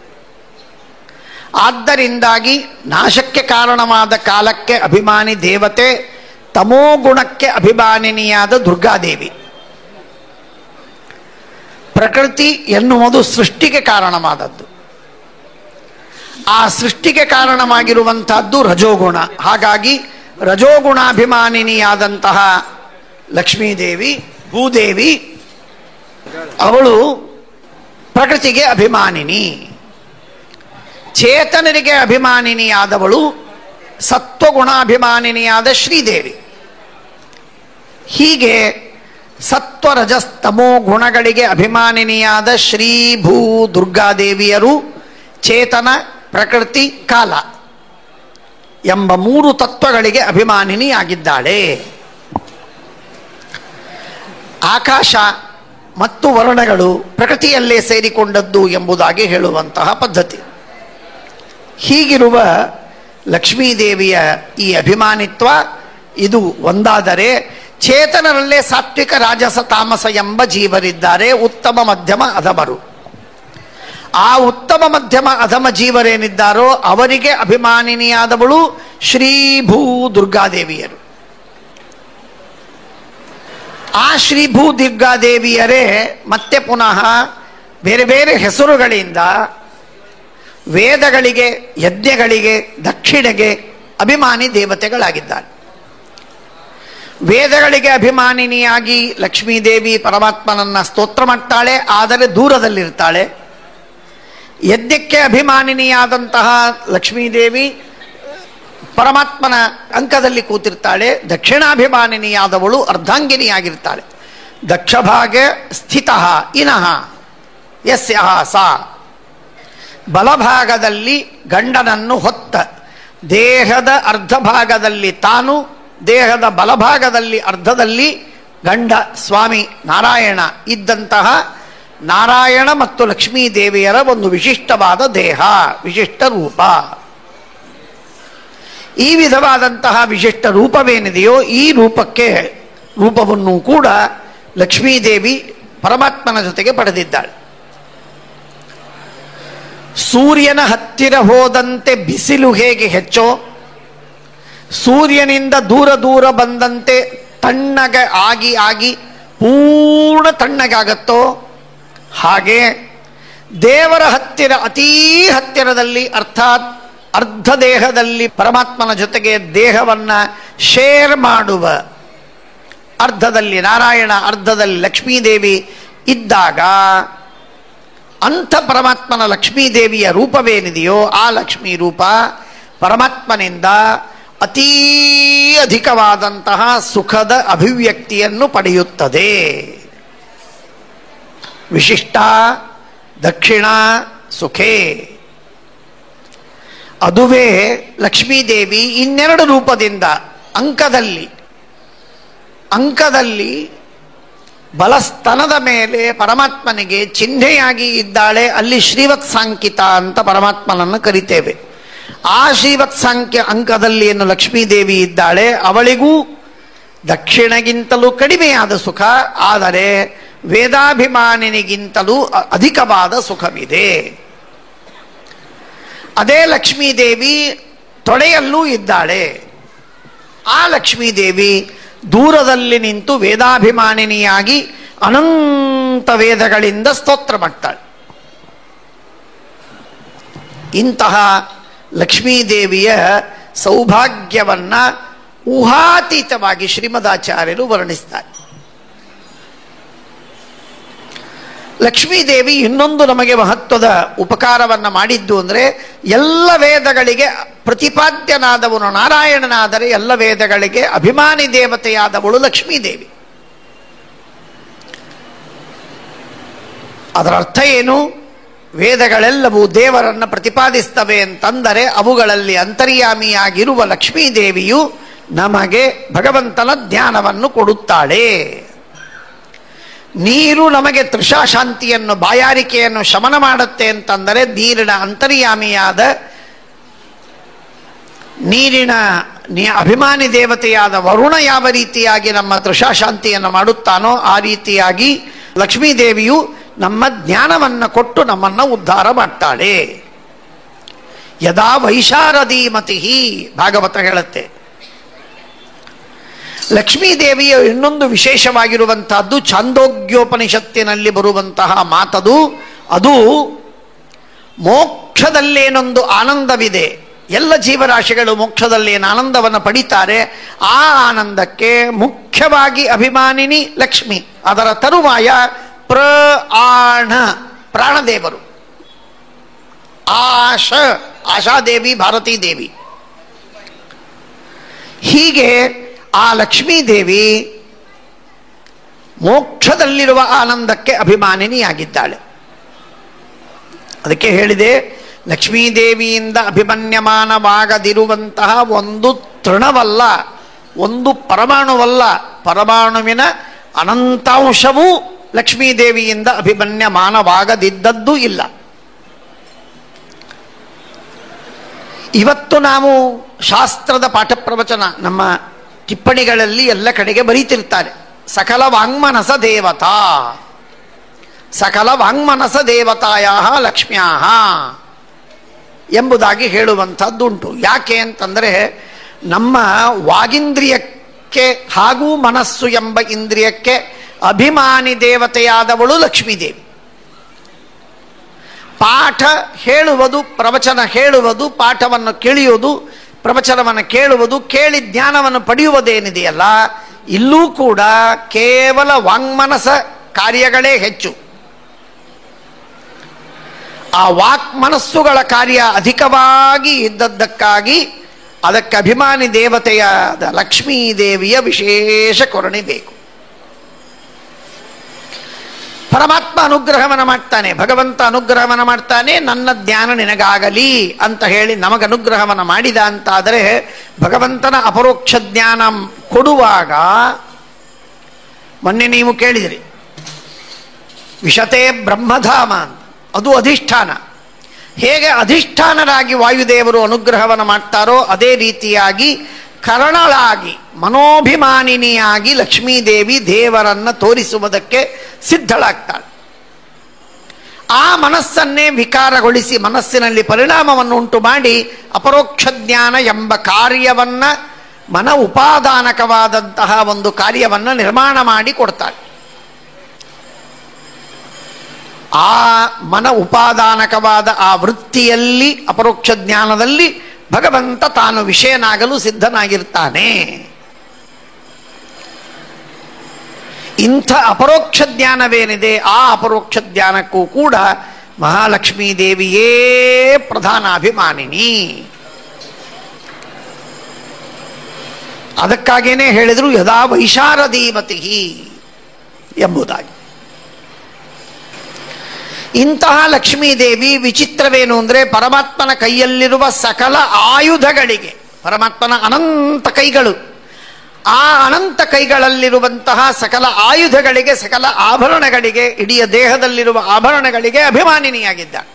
ಆದ್ದರಿಂದಾಗಿ ನಾಶಕ್ಕೆ ಕಾರಣವಾದ ಕಾಲಕ್ಕೆ ಅಭಿಮಾನಿ ದೇವತೆ ತಮೋಗುಣಕ್ಕೆ ಅಭಿಮಾನಿನಿಯಾದ ದುರ್ಗಾದೇವಿ. ಪ್ರಕೃತಿ ಎನ್ನುವುದು ಸೃಷ್ಟಿಗೆ ಕಾರಣವಾದದ್ದು. ಆ ಸೃಷ್ಟಿಗೆ ಕಾರಣವಾಗಿರುವಂತಹದ್ದು ರಜೋಗುಣ. ಹಾಗಾಗಿ ರಜೋಗುಣಾಭಿಮಾನಿನಿಯಾದಂತಹ ಲಕ್ಷ್ಮೀದೇವಿ, ಭೂದೇವಿ, ಅವಳು ಪ್ರಕೃತಿಗೆ ಅಭಿಮಾನಿನಿ. ಚೇತನರಿಗೆ ಅಭಿಮಾನಿನಿಯಾದವಳು ಸತ್ವಗುಣಾಭಿಮಾನಿನಿಯಾದ ಶ್ರೀದೇವಿ. ಹೀಗೆ ಸತ್ವರಜಸ್ತಮೋ ಗುಣಗಳಿಗೆ ಅಭಿಮಾನಿನಿಯಾದ ಶ್ರೀ ಭೂ ದುರ್ಗಾದೇವಿಯರು ಚೇತನ, ಪ್ರಕೃತಿ, ಕಾಲ ಎಂಬ 3 ತತ್ವಗಳಿಗೆ ಅಭಿಮಾನಿನಿಯಾಗಿದ್ದಾಳೆ. ಆಕಾಶ ಮತ್ತು ವರ್ಣಗಳು ಪ್ರಕೃತಿಯಲ್ಲೇ ಸೇರಿಕೊಂಡದ್ದು ಎಂಬುದಾಗಿ ಹೇಳುವಂತಹ ಪದ್ಧತಿ. ಹೀಗಿರುವ ಲಕ್ಷ್ಮೀದೇವಿಯ ಈ ಅಭಿಮಾನಿತ್ವ ಇದು ಒಂದಾದರೆ, ಚೇತನರಲ್ಲೇ ಸಾತ್ವಿಕ, ರಾಜಸ, ತಾಮಸ ಎಂಬ ಜೀವರಿದ್ದಾರೆ, ಉತ್ತಮ, ಮಧ್ಯಮ, ಅಧಮರು. ಆ ಉತ್ತಮ, ಮಧ್ಯಮ, ಅಧಮ ಜೀವರೇನಿದ್ದಾರೋ ಅವರಿಗೆ ಅಭಿಮಾನಿನಿಯಾದವಳು ಶ್ರೀ ಭೂ ದುರ್ಗಾದೇವಿಯರು. ಆ ಶ್ರೀ ಭೂ ದುರ್ಗಾದೇವಿಯರೇ ಮತ್ತೆ ಪುನಃ ಬೇರೆ ಬೇರೆ ಹೆಸರುಗಳಿಂದ ವೇದಗಳಿಗೆ, ಯಜ್ಞಗಳಿಗೆ, ದಕ್ಷಿಣೆಗೆ ಅಭಿಮಾನಿ ದೇವತೆಗಳಾಗಿದ್ದಾರೆ. ವೇದಗಳಿಗೆ ಅಭಿಮಾನಿನಿಯಾಗಿ ಲಕ್ಷ್ಮೀದೇವಿ ಪರಮಾತ್ಮನನ್ನ ಸ್ತೋತ್ರ ಮಾಡ್ತಾಳೆ, ಆದರೆ ದೂರದಲ್ಲಿರ್ತಾಳೆ. ಯಜ್ಞಕ್ಕೆ ಅಭಿಮಾನಿನಿಯಾದಂತಹ ಲಕ್ಷ್ಮೀದೇವಿ ಪರಮಾತ್ಮನ ಅಂಕದಲ್ಲಿ ಕೂತಿರ್ತಾಳೆ. ದಕ್ಷಿಣಾಭಿಮಾನಿನಿಯಾದವಳು ಅರ್ಧಾಂಗಿನಿಯಾಗಿರ್ತಾಳೆ. ದಕ್ಷಭಾಗ ಸ್ಥಿತ ಇನಃ ಯಸ್ಯಃ ಸಾ, ಬಲಭಾಗದಲ್ಲಿ ಗಂಡನನ್ನು ಹೊತ್ತ, ದೇಹದ ಅರ್ಧ ಭಾಗದಲ್ಲಿ ತಾನು, ದೇಹದ ಬಲಭಾಗದಲ್ಲಿ ಅರ್ಧದಲ್ಲಿ ಗಂಡ ಸ್ವಾಮಿ ನಾರಾಯಣ ಇದ್ದಂತಹ ನಾರಾಯಣ ಮತ್ತು ಲಕ್ಷ್ಮೀ ದೇವಿಯರ ಒಂದು ವಿಶಿಷ್ಟವಾದ ದೇಹ, ವಿಶಿಷ್ಟ ರೂಪ. ಈ ವಿಧವಾದಂತಹ ವಿಶಿಷ್ಟ ರೂಪವೇನಿದೆಯೋ ಈ ರೂಪವನ್ನು ಕೂಡ ಲಕ್ಷ್ಮೀದೇವಿ ಪರಮಾತ್ಮನ ಜೊತೆಗೆ ಪಡೆದಿದ್ದಾಳೆ. ಸೂರ್ಯನ ಹತ್ತಿರ ಹೋದಂತೆ ಬಿಸಿಲು ಹೇಗೆ ಹೆಚ್ಚೋ, ಸೂರ್ಯನಿಂದ ದೂರ ದೂರ ಬಂದಂತೆ ತಣ್ಣಗೆ ಆಗಿ ಪೂರ್ಣ ತಣ್ಣಗಾಗತ್ತೋ, ಹಾಗೆ ದೇವರ ಹತ್ತಿರ, ಅತೀ ಹತ್ತಿರದಲ್ಲಿ, ಅರ್ಥಾತ್ ಅರ್ಧ ದೇಹದಲ್ಲಿ ಪರಮಾತ್ಮನ ಜೊತೆಗೆ ದೇಹವನ್ನ ಶೇರ್ ಮಾಡುವ, ಅರ್ಧದಲ್ಲಿ ನಾರಾಯಣ, ಅರ್ಧದಲ್ಲಿ ಲಕ್ಷ್ಮೀದೇವಿ ಇದ್ದಾಗ ಅಂಥ ಪರಮಾತ್ಮನ ಲಕ್ಷ್ಮೀದೇವಿಯ ರೂಪವೇನಿದೆಯೋ ಆ ಲಕ್ಷ್ಮೀ ರೂಪ ಪರಮಾತ್ಮನಿಂದ ಅತೀ ಅಧಿಕವಾದಂತಹ ಸುಖದ ಅಭಿವ್ಯಕ್ತಿಯನ್ನು ಪಡೆಯುತ್ತದೆ. ವಿಶಿಷ್ಟ ದಕ್ಷಿಣ ಸುಖೇ. ಅದುವೇ ಲಕ್ಷ್ಮೀದೇವಿ ಇನ್ನೆರಡು ರೂಪದಿಂದ ಅಂಕದಲ್ಲಿ ಬಲಸ್ತನದ ಮೇಲೆ ಪರಮಾತ್ಮನಿಗೆ ಚಿಹ್ನೆಯಾಗಿ ಇದ್ದಾಳೆ. ಅಲ್ಲಿ ಶ್ರೀವತ್ಸಾಂಕಿತ ಅಂತ ಪರಮಾತ್ಮನನ್ನು ಕರಿತೇವೆ. ಆ ಶ್ರೀವತ್ಸಾಂಕ್ಯ ಅಂಕದಲ್ಲಿ ಏನು ಲಕ್ಷ್ಮೀದೇವಿ ಇದ್ದಾಳೆ, ಅವಳಿಗೂ ದಕ್ಷಿಣಗಿಂತಲೂ ಕಡಿಮೆಯಾದ ಸುಖ, ಆದರೆ ವೇದಾಭಿಮಾನಿನಿಗಿಂತಲೂ ಅಧಿಕವಾದ ಸುಖವಿದೆ. ಅದೇ ಲಕ್ಷ್ಮೀದೇವಿ ತೊಡೆಯಲ್ಲೂ ಇದ್ದಾಳೆ. ಆ ಲಕ್ಷ್ಮೀದೇವಿ ದೂರದಲ್ಲಿ ನಿಂತು ವೇದಾಭಿಮಾನಿನಿಯಾಗಿ ಅನಂತ ವೇದಗಳಿಂದ ಸ್ತೋತ್ರ ಮಾಡ್ತಾಳೆ. ಇಂತಹ ಲಕ್ಷ್ಮೀದೇವಿಯ ಸೌಭಾಗ್ಯವನ್ನ ಊಹಾತೀತವಾಗಿ ಶ್ರೀಮದಾಚಾರ್ಯರು ವರ್ಣಿಸ್ತಾರೆ. ಲಕ್ಷ್ಮೀದೇವಿ ಇನ್ನೊಂದು ನಮಗೆ ಮಹತ್ವದ ಉಪಕಾರವನ್ನು ಮಾಡಿದ್ದು ಅಂದರೆ, ಎಲ್ಲ ವೇದಗಳಿಗೆ ಪ್ರತಿಪಾದ್ಯನಾದವನು ನಾರಾಯಣನಾದರೆ ಎಲ್ಲ ವೇದಗಳಿಗೆ ಅಭಿಮಾನಿ ದೇವತೆಯಾದವಳು ಲಕ್ಷ್ಮೀದೇವಿ. ಅದರ ಅರ್ಥ ಏನು? ವೇದಗಳೆಲ್ಲವೂ ದೇವರನ್ನು ಪ್ರತಿಪಾದಿಸ್ತವೆ ಅಂತಂದರೆ ಅವುಗಳಲ್ಲಿ ಅಂತರ್ಯಾಮಿಯಾಗಿರುವ ಲಕ್ಷ್ಮೀದೇವಿಯು ನಮಗೆ ಭಗವಂತನ ಜ್ಞಾನವನ್ನು ಕೊಡುತ್ತಾಳೆ. ನೀರು ನಮಗೆ ತೃಷಾಶಾಂತಿಯನ್ನು, ಬಾಯಾರಿಕೆಯನ್ನು ಶಮನ ಮಾಡುತ್ತೆ ಅಂತಂದರೆ ನೀರಿನ ಅಂತರ್ಯಾಮಿಯಾದ, ನೀರಿನ ಅಭಿಮಾನಿ ದೇವತೆಯಾದ ವರುಣ ಯಾವ ರೀತಿಯಾಗಿ ನಮ್ಮ ತೃಷಾಶಾಂತಿಯನ್ನು ಮಾಡುತ್ತಾನೋ ಆ ರೀತಿಯಾಗಿ ಲಕ್ಷ್ಮೀದೇವಿಯು ನಮ್ಮ ಜ್ಞಾನವನ್ನು ಕೊಟ್ಟು ನಮ್ಮನ್ನು ಉದ್ಧಾರ ಮಾಡ್ತಾಳೆ. ಯದಾ ವೈಶಾರದೀಮತಿ, ಭಾಗವತ ಹೇಳುತ್ತೆ. ಲಕ್ಷ್ಮೀದೇವಿಯ ಇನ್ನೊಂದು ವಿಶೇಷವಾಗಿರುವಂತಹದ್ದು ಛಾಂದೋಗ್ಯೋಪನಿಷತ್ತಿನಲ್ಲಿ ಬರುವಂತಹ ಮಾತದು. ಅದು ಮೋಕ್ಷದಲ್ಲೇನೊಂದು ಆನಂದವಿದೆ, ಎಲ್ಲ ಜೀವರಾಶಿಗಳು ಮೋಕ್ಷದಲ್ಲೇನು ಆನಂದವನ್ನು ಪಡಿತಾರೆ, ಆ ಆನಂದಕ್ಕೆ ಮುಖ್ಯವಾಗಿ ಅಭಿಮಾನಿನಿ ಲಕ್ಷ್ಮಿ. ಅದರ ತರುವಾಯ ಪ್ರಾಣದೇವರು, ಆಶಾದೇವಿ, ಭಾರತೀ ದೇವಿ. ಹೀಗೆ ಆ ಲಕ್ಷ್ಮೀದೇವಿ ಮೋಕ್ಷದಲ್ಲಿರುವ ಆನಂದಕ್ಕೆ ಅಭಿಮಾನಿನಿಯಾಗಿದ್ದಾಳೆ. ಅದಕ್ಕೆ ಹೇಳಿದೆ, ಲಕ್ಷ್ಮೀದೇವಿಯಿಂದ ಅಭಿಮನ್ಯಮಾನವಾಗದಿರುವಂತಹ ಒಂದು ತೃಣವಲ್ಲ, ಒಂದು ಪರಮಾಣುವಲ್ಲ, ಪರಮಾಣುವಿನ ಅನಂತಾಂಶವೂ ಲಕ್ಷ್ಮೀದೇವಿಯಿಂದ ಅಭಿಮನ್ಯಮಾನವಾಗದಿದ್ದದ್ದು ಇಲ್ಲ. ಇವತ್ತು ನಾವು ಶಾಸ್ತ್ರದ ಪಾಠ ಪ್ರವಚನ ನಮ್ಮ ಟಿಪ್ಪಣಿಗಳಲ್ಲಿ ಎಲ್ಲ ಕಡೆಗೆ ಬರೀತಿರ್ತಾರೆ, ಸಕಲ ವಾಂಗ್ಮನಸ ದೇವತಾ, ಸಕಲ ವಾಂಗ್ಮನಸ ದೇವತಾಯ ಲಕ್ಷ್ಮ್ಯಾ ಎಂಬುದಾಗಿ ಹೇಳುವಂಥದ್ದುಂಟು. ಯಾಕೆ ಅಂತಂದರೆ, ನಮ್ಮ ವಾಗಿಂದ್ರಿಯಕ್ಕೆ ಹಾಗೂ ಮನಸ್ಸು ಎಂಬ ಇಂದ್ರಿಯಕ್ಕೆ ಅಭಿಮಾನಿ ದೇವತೆಯಾದವಳು ಲಕ್ಷ್ಮೀದೇವಿ. ಪಾಠ ಹೇಳುವುದು, ಪ್ರವಚನ ಹೇಳುವುದು, ಪಾಠವನ್ನು ಕೇಳಿಯುವುದು, ಪ್ರವಚನವನ್ನು ಕೇಳುವುದು, ಕೇಳಿ ಜ್ಞಾನವನ್ನು ಪಡೆಯುವುದೇನಿದೆಯಲ್ಲ, ಇಲ್ಲೂ ಕೂಡ ಕೇವಲ ವಾಂಗ್ಮನಸ ಕಾರ್ಯಗಳೇ ಹೆಚ್ಚು. ಆ ವಾಕ್ ಮನಸ್ಸುಗಳ ಕಾರ್ಯ ಅಧಿಕವಾಗಿ ಇದ್ದದ್ದಕ್ಕಾಗಿ ಅದಕ್ಕೆ ಅಭಿಮಾನಿ ದೇವತೆಯಾದ ಲಕ್ಷ್ಮೀದೇವಿಯ ವಿಶೇಷ ಕರುಣೆ ಬೇಕು. ಪರಮಾತ್ಮ ಅನುಗ್ರಹವನ್ನು ಮಾಡ್ತಾನೆ, ಭಗವಂತ ಅನುಗ್ರಹವನ್ನು ಮಾಡ್ತಾನೆ, ನನ್ನ ಜ್ಞಾನ ನಿನಗಾಗಲಿ ಅಂತ ಹೇಳಿ ನಮಗನುಗ್ರಹವನ್ನು ಮಾಡಿದ ಅಂತಾದರೆ, ಭಗವಂತನ ಅಪರೋಕ್ಷ ಜ್ಞಾನ ಕೊಡುವಾಗ ಮೊನ್ನೆ ನೀವು ಕೇಳಿದಿರಿ, ವಿಶತೆ ಬ್ರಹ್ಮಧಾಮ ಅಂತ, ಅದು ಅಧಿಷ್ಠಾನ. ಹೇಗೆ ಅಧಿಷ್ಠಾನರಾಗಿ ವಾಯುದೇವರು ಅನುಗ್ರಹವನ್ನು ಮಾಡ್ತಾರೋ ಅದೇ ರೀತಿಯಾಗಿ ಕರಣಳಾಗಿ ಮನೋಭಿಮಾನಿನಿಯಾಗಿ ಲಕ್ಷ್ಮೀದೇವಿ ದೇವರನ್ನು ತೋರಿಸುವುದಕ್ಕೆ ಸಿದ್ಧಳಾಗ್ತಾಳೆ. ಆ ಮನಸ್ಸನ್ನೇ ವಿಕಾರಗೊಳಿಸಿ ಮನಸ್ಸಿನಲ್ಲಿ ಪರಿಣಾಮವನ್ನು ಉಂಟು ಮಾಡಿ ಅಪರೋಕ್ಷ ಜ್ಞಾನ ಎಂಬ ಕಾರ್ಯವನ್ನು, ಮನ ಉಪಾದಾನಕವಾದಂತಹ ಒಂದು ಕಾರ್ಯವನ್ನು ನಿರ್ಮಾಣ ಮಾಡಿ ಕೊಡ್ತಾಳೆ. ಆ ಮನ ಉಪಾದಾನಕವಾದ ಆ ವೃತ್ತಿಯಲ್ಲಿ, ಅಪರೋಕ್ಷ ಜ್ಞಾನದಲ್ಲಿ ಭಗವಂತ ತಾನು ವಿಷಯನಾಗಲು ಸಿದ್ಧನಾಗಿರ್ತಾನೆ. ಇಂಥ ಅಪರೋಕ್ಷ ಜ್ಞಾನವೇನಿದೆ, ಆ ಅಪರೋಕ್ಷ ಜ್ಞಾನಕ್ಕೂ ಕೂಡ ಮಹಾಲಕ್ಷ್ಮೀ ದೇವಿಯೇ ಪ್ರಧಾನ ಅಭಿಮಾನಿನಿ. ಅದಕ್ಕಾಗೇನೆ ಹೇಳಿದರು ಯದಾ ವೈಶಾರದೀಮತಿ ಎಂಬುದಾಗಿ. ಇಂತಹ ಲಕ್ಷ್ಮೀದೇವಿ ವಿಚಿತ್ರವೇನು ಅಂದರೆ, ಪರಮಾತ್ಮನ ಕೈಯಲ್ಲಿರುವ ಸಕಲ ಆಯುಧಗಳಿಗೆ, ಪರಮಾತ್ಮನ ಅನಂತ ಕೈಗಳು, ಆ ಅನಂತ ಕೈಗಳಲ್ಲಿರುವಂತಹ ಸಕಲ ಆಯುಧಗಳಿಗೆ, ಸಕಲ ಆಭರಣಗಳಿಗೆ, ಇಡೀ ದೇಹದಲ್ಲಿರುವ ಆಭರಣಗಳಿಗೆ ಅಭಿಮಾನಿನಿಯಾಗಿದ್ದಾಳೆ.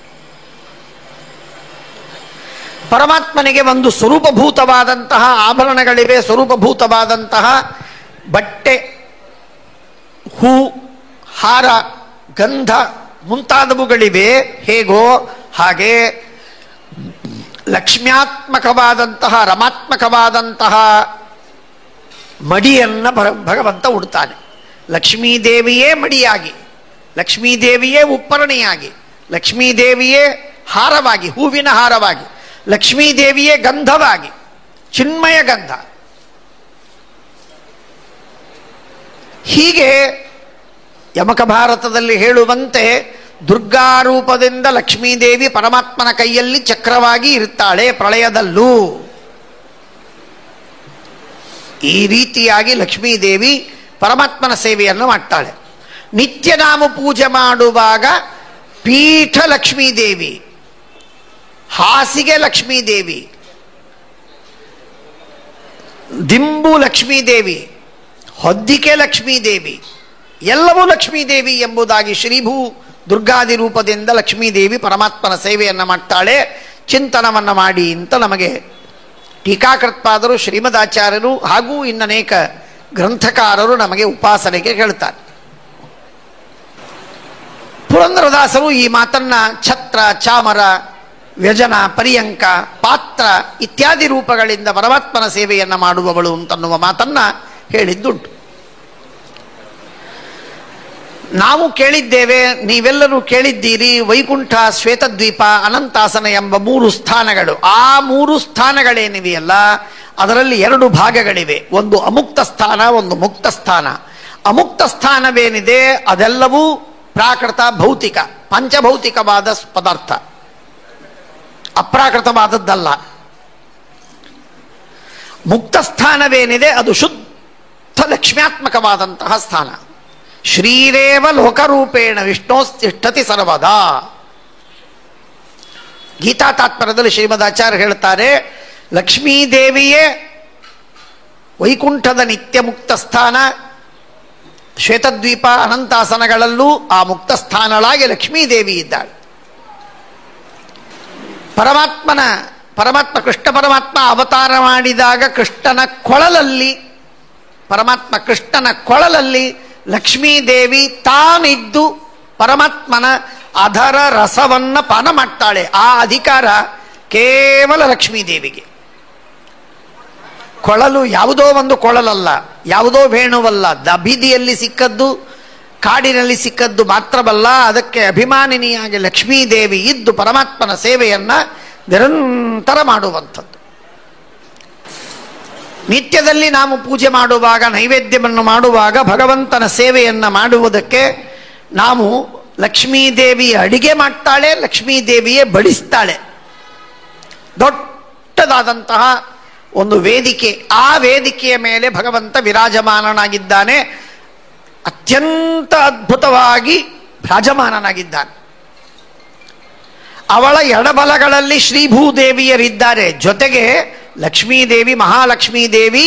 ಪರಮಾತ್ಮನಿಗೆ ಒಂದು ಸ್ವರೂಪಭೂತವಾದಂತಹ ಆಭರಣಗಳಿವೆ, ಸ್ವರೂಪಭೂತವಾದಂತಹ ಬಟ್ಟೆ, ಹೂ, ಹಾರ, ಗಂಧ ಮುಂತಾದವುಗಳಿವೆ. ಹೇಗೋ ಹಾಗೆ ಲಕ್ಷ್ಮ್ಯಾತ್ಮಕವಾದಂತಹ, ರಮಾತ್ಮಕವಾದಂತಹ ಮಡಿಯನ್ನು ಭಗವಂತ ಉಡ್ತಾನೆ. ಲಕ್ಷ್ಮೀದೇವಿಯೇ ಮಡಿಯಾಗಿ, ಲಕ್ಷ್ಮೀದೇವಿಯೇ ಉಪ್ಪರಣೆಯಾಗಿ, ಲಕ್ಷ್ಮೀದೇವಿಯೇ ಹಾರವಾಗಿ, ಹೂವಿನ ಹಾರವಾಗಿ, ಲಕ್ಷ್ಮೀದೇವಿಯೇ ಗಂಧವಾಗಿ, ಚಿನ್ಮಯ ಗಂಧ. ಹೀಗೆ ಯಮಕ ಭಾರತದಲ್ಲಿ ಹೇಳುವಂತೆ ದುರ್ಗಾರೂಪದಿಂದ ಲಕ್ಷ್ಮೀದೇವಿ ಪರಮಾತ್ಮನ ಕೈಯಲ್ಲಿ ಚಕ್ರವಾಗಿ ಇರ್ತಾಳೆ ಪ್ರಳಯದಲ್ಲೂ. ಈ ರೀತಿಯಾಗಿ ಲಕ್ಷ್ಮೀದೇವಿ ಪರಮಾತ್ಮನ ಸೇವೆಯನ್ನು ಮಾಡ್ತಾಳೆ. ನಿತ್ಯನಾಮ ಪೂಜೆ ಮಾಡುವಾಗ ಪೀಠ ಲಕ್ಷ್ಮೀದೇವಿ, ಹಾಸಿಗೆ ಲಕ್ಷ್ಮೀದೇವಿ, ದಿಂಬು ಲಕ್ಷ್ಮೀದೇವಿ, ಹೊದ್ದಿಕೆ ಲಕ್ಷ್ಮೀದೇವಿ, ಎಲ್ಲವೂ ಲಕ್ಷ್ಮೀದೇವಿ ಎಂಬುದಾಗಿ ಶ್ರೀಭೂ ದುರ್ಗಾದಿ ರೂಪದಿಂದ ಲಕ್ಷ್ಮೀದೇವಿ ಪರಮಾತ್ಮನ ಸೇವೆಯನ್ನು ಮಾಡ್ತಾಳೆ. ಚಿಂತನವನ್ನು ಮಾಡಿ ಅಂತ ನಮಗೆ ಟೀಕಾಕೃತ್ಪಾದರು, ಶ್ರೀಮದಾಚಾರ್ಯರು ಹಾಗೂ ಇನ್ನನೇಕ ಗ್ರಂಥಕಾರರು ನಮಗೆ ಉಪಾಸನೆಗೆ ಹೇಳ್ತಾರೆ. ಪುರಂದರದಾಸರು ಈ ಮಾತನ್ನ ಛತ್ರ, ಚಾಮರ, ವ್ಯಜನ, ಪರ್ಯಂಕ, ಪಾತ್ರ ಇತ್ಯಾದಿ ರೂಪಗಳಿಂದ ಪರಮಾತ್ಮನ ಸೇವೆಯನ್ನು ಮಾಡುವವಳು ಅಂತನ್ನುವ ಮಾತನ್ನ ಹೇಳಿದ್ದುಂಟು. ನಾವು ಕೇಳಿದ್ದೇವೆ, ನೀವೆಲ್ಲರೂ ಕೇಳಿದ್ದೀರಿ, ವೈಕುಂಠ, ಶ್ವೇತದ್ವೀಪ, ಅನಂತಾಸನ ಎಂಬ 3 ಸ್ಥಾನಗಳು. ಆ 3 ಸ್ಥಾನಗಳೇನಿವೆಯಲ್ಲ ಅದರಲ್ಲಿ 2 ಭಾಗಗಳಿವೆ. ಒಂದು ಅಮುಕ್ತ ಸ್ಥಾನ, ಒಂದು ಮುಕ್ತ ಸ್ಥಾನ. ಅಮುಕ್ತ ಸ್ಥಾನವೇನಿದೆ ಅದೆಲ್ಲವೂ ಪ್ರಾಕೃತ, ಭೌತಿಕ, ಪಂಚಭೌತಿಕವಾದ ಪದಾರ್ಥ, ಅಪ್ರಾಕೃತವಾದದ್ದಲ್ಲ. ಮುಕ್ತ ಸ್ಥಾನವೇನಿದೆ ಅದು ಶುದ್ಧ ಲಕ್ಷ್ಮ್ಯಾತ್ಮಕವಾದಂತಹ ಸ್ಥಾನ. ಶ್ರೀರೇವ ಲೋಕರೂಪೇಣ ವಿಷ್ಣೋಸ್ತಿಷ್ಠತಿ ಸರ್ವದಾ. ಗೀತಾ ತಾತ್ಪರ್ಯದಲ್ಲಿ ಶ್ರೀಮದಾಚಾರ್ಯ ಹೇಳ್ತಾರೆ, ಲಕ್ಷ್ಮೀದೇವಿಯೇ ವೈಕುಂಠದ ನಿತ್ಯ ಮುಕ್ತ ಸ್ಥಾನ, ಶ್ವೇತದ್ವೀಪ, ಅನಂತಾಸನಗಳಲ್ಲೂ ಆ ಮುಕ್ತ ಸ್ಥಾನಳಾಗಿ ಲಕ್ಷ್ಮೀದೇವಿ ಇದ್ದಾಳೆ. ಕೃಷ್ಣ ಪರಮಾತ್ಮ ಅವತಾರ ಮಾಡಿದಾಗ ಕೃಷ್ಣನ ಕೊಳಲಲ್ಲಿ ಲಕ್ಷ್ಮೀದೇವಿ ತಾನಿದ್ದು ಪರಮಾತ್ಮನ ಅಧರ ರಸವನ್ನ ಪಾನ ಮಾಡ್ತಾಳೆ. ಆ ಅಧಿಕಾರ ಕೇವಲ ಲಕ್ಷ್ಮೀದೇವಿಗೆ. ಕೊಳಲು ಯಾವುದೋ ಒಂದು ಕೊಳಲಲ್ಲ, ಯಾವುದೋ ವೇಣುವಲ್ಲ, ಬೀದಿಯಲ್ಲಿ ಸಿಕ್ಕದ್ದು, ಕಾಡಿನಲ್ಲಿ ಸಿಕ್ಕದ್ದು ಮಾತ್ರವಲ್ಲ. ಅದಕ್ಕೆ ಅಭಿಮಾನಿನಿಯಾಗಿ ಲಕ್ಷ್ಮೀದೇವಿ ಇದ್ದು ಪರಮಾತ್ಮನ ಸೇವೆಯನ್ನ ನಿರಂತರ ಮಾಡುವಂಥದ್ದು. ನಿತ್ಯದಲ್ಲಿ ನಾವು ಪೂಜೆ ಮಾಡುವಾಗ, ನೈವೇದ್ಯವನ್ನು ಮಾಡುವಾಗ, ಭಗವಂತನ ಸೇವೆಯನ್ನು ಮಾಡುವುದಕ್ಕೆ ನಾವು ಲಕ್ಷ್ಮೀದೇವಿಯ ಅಡಿಗೆ ಮಾಡ್ತಾಳೆ, ಲಕ್ಷ್ಮೀದೇವಿಯೇ ಬಡಿಸ್ತಾಳೆ. ದೊಡ್ಡದಾದಂತಹ ಒಂದು ವೇದಿಕೆ, ಆ ವೇದಿಕೆಯ ಮೇಲೆ ಭಗವಂತ ವಿರಾಜಮಾನನಾಗಿದ್ದಾನೆ. ಅತ್ಯಂತ ಅದ್ಭುತವಾಗಿ ವಿರಾಜಮಾನನಾಗಿದ್ದಾನೆ. ಅವಳ ಎಡಬಲಗಳಲ್ಲಿ ಶ್ರೀಭೂದೇವಿಯರಿದ್ದಾರೆ. ಜೊತೆಗೆ ಲಕ್ಷ್ಮೀದೇವಿ, ಮಹಾಲಕ್ಷ್ಮೀದೇವಿ